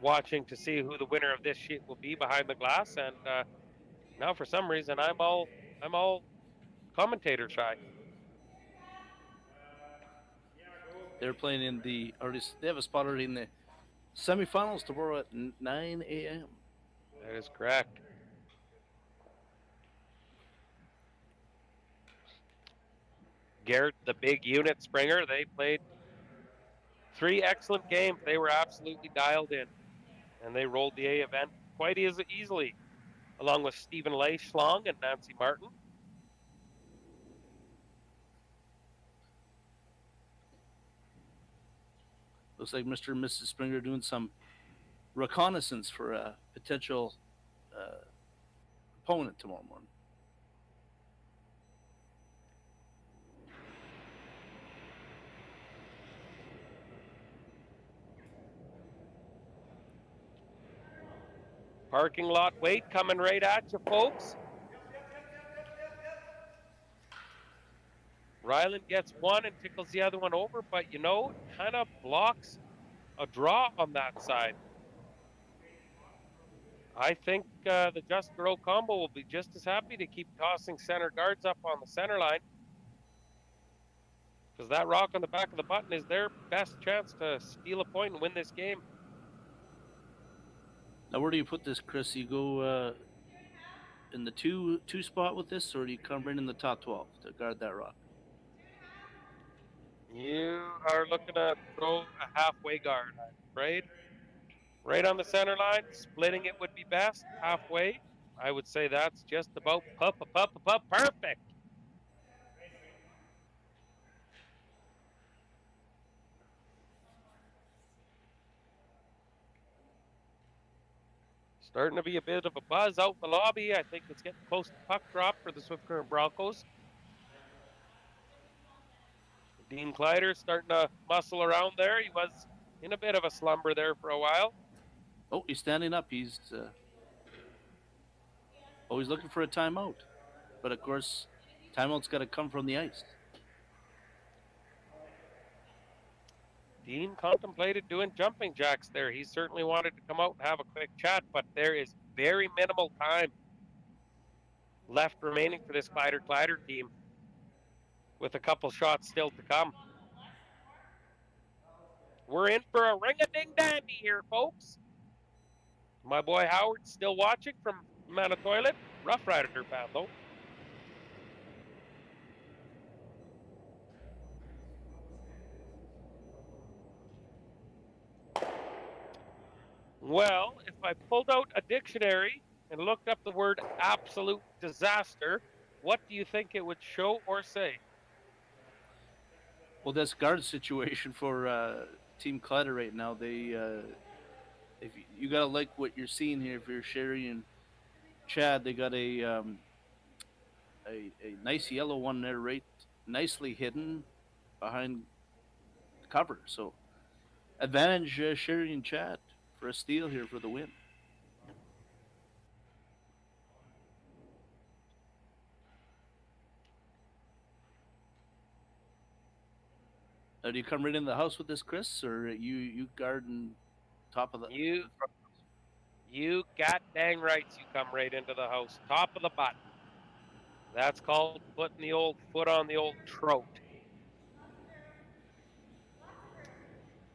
watching to see who the winner of this sheet will be behind the glass, and now for some reason I'm all commentator shy. they're playing in they have a spot already in the semifinals tomorrow at 9 a.m. That is correct. Garrett, the big unit Springer, they played 3 excellent games. They were absolutely dialed in, and they rolled the A event quite easily, along with Stephen Lay Schlong and Nancy Martin. Looks like Mr. and Mrs. Springer doing some reconnaissance for a potential opponent tomorrow morning. Parking lot wait coming right at you, folks. Rylan gets one and tickles the other one over, but you know, it kind of blocks a draw on that side. I think the Just Gareau combo will be just as happy to keep tossing center guards up on the center line, because that rock on the back of the button is their best chance to steal a point and win this game. Now, where do you put this, Chris? You go in the two spot with this, or do you come right in the top 12 to guard that rock? You are looking to throw a halfway guard, I'm afraid. Right on the center line, splitting it would be best. Halfway, I would say that's just about perfect. Starting to be a bit of a buzz out in the lobby. I think it's getting close to puck drop for the Swift Current Broncos. Dean Kleiter starting to muscle around there. He was in a bit of a slumber there for a while. Oh, he's standing up. He's always looking for a timeout. But of course, timeout's got to come from the ice. Dean contemplated doing jumping jacks there. He certainly wanted to come out and have a quick chat, but there is very minimal time left remaining for this Kleiter team, with a couple shots still to come. We're in for a ring-a-ding-dandy here, folks. My boy Howard's still watching from Manitoilet. Rough Rider fan, though. Well, if I pulled out a dictionary and looked up the word absolute disaster, what do you think it would show or say? Well, that's guard situation for Team Kleiter right now. They, if you gotta like what you're seeing here, if you're Sherry and Chad, they got a nice yellow one there, right, nicely hidden behind cover. So advantage Sherry and Chad for a steal here for the win. Now, do you come right in the house with this, Chris, or you guarding top of the? You got dang rights. You come right into the house, top of the button. That's called putting the old foot on the old throat.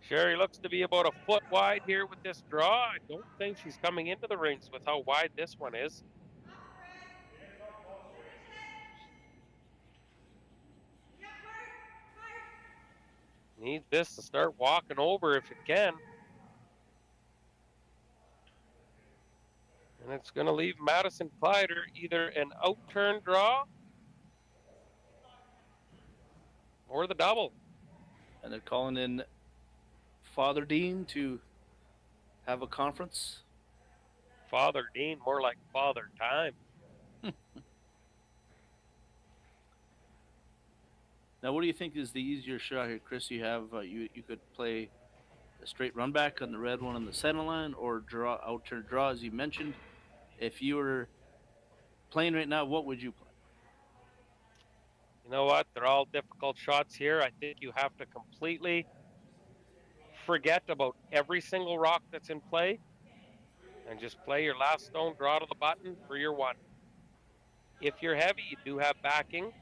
Sherry looks to be about a foot wide here with this draw. I don't think she's coming into the rings with how wide this one is. Needs this to start walking over if it can. And it's going to leave Madison Kleiter either an out-turn draw or the double. And they're calling in Father Dean to have a conference. Father Dean, more like Father Time. Now, what do you think is the easier shot here, Chris? You have you could play a straight run back on the red one on the center line, or draw out-turn draw, as you mentioned. If you were playing right now, what would you play? You know what? They're all difficult shots here. I think you have to completely forget about every single rock that's in play and just play your last stone, draw to the button for your one. If you're heavy, you do have backing,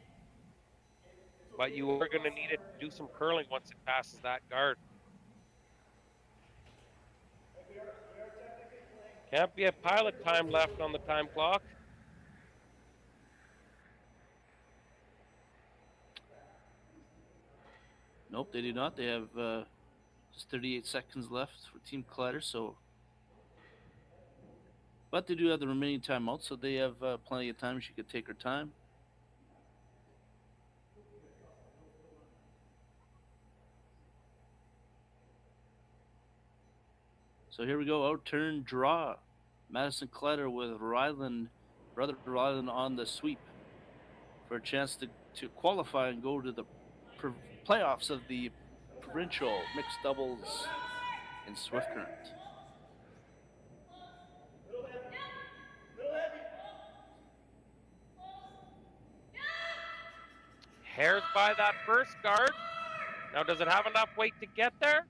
but you are going to need it to do some curling once it passes that guard. Can't be a pilot time left on the time clock. Nope, they do not. They have just 38 seconds left for Team Kleiter, so. But they do have the remaining timeout, so they have plenty of time. She could take her time. So here we go, out turn draw. Madison Kleiter with Rylan, brother Rylan on the sweep for a chance to qualify and go to the playoffs of the provincial mixed doubles in Swift Current. Hairs by that first guard. Now, does it have enough weight to get there?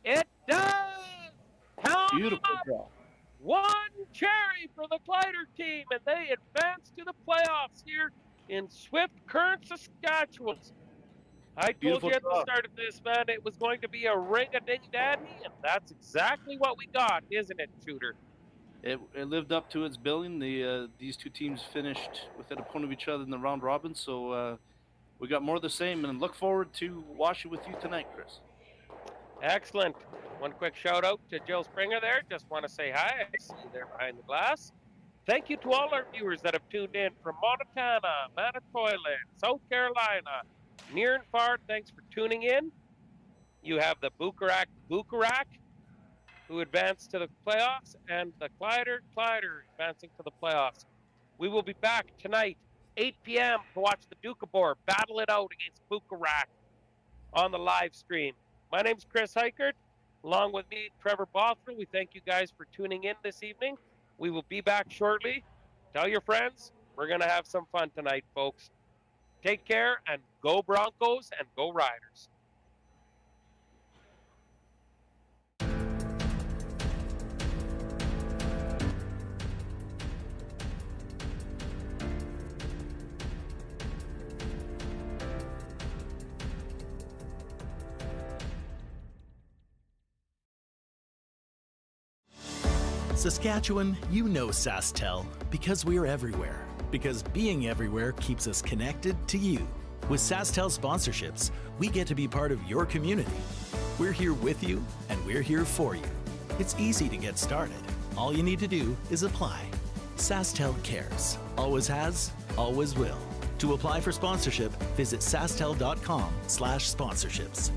It does! Beautiful draw. One cherry for the Kleiter team, and they advance to the playoffs here in Swift Current, Saskatchewan. I told you at the start of this, man, it was going to be a ring-a-ding-dandy, and that's exactly what we got, isn't it, Shooter? It lived up to its billing. These two teams finished within a point of each other in the round robin, so we got more of the same, and look forward to watching with you tonight, Chris. Excellent. One quick shout out to Jill Springer there. Just want to say hi. I see you there behind the glass. Thank you to all our viewers that have tuned in from Montana, Manitoba, South Carolina, near and far. Thanks for tuning in. You have the Bucarac, who advanced to the playoffs, and the Kleiter advancing to the playoffs. We will be back tonight, 8 p.m. to watch the Doukhobor battle it out against Bucarac on the live stream. My name's Chris Heichert. Along with me, Trevor Bothwell. We thank you guys for tuning in this evening. We will be back shortly. Tell your friends. We're going to have some fun tonight, folks. Take care, and go Broncos and go Riders. Saskatchewan, you know SaskTel because we're everywhere. Because being everywhere keeps us connected to you. With SaskTel sponsorships, we get to be part of your community. We're here with you, and we're here for you. It's easy to get started. All you need to do is apply. SaskTel cares. Always has, always will. To apply for sponsorship, visit sastel.com/sponsorships.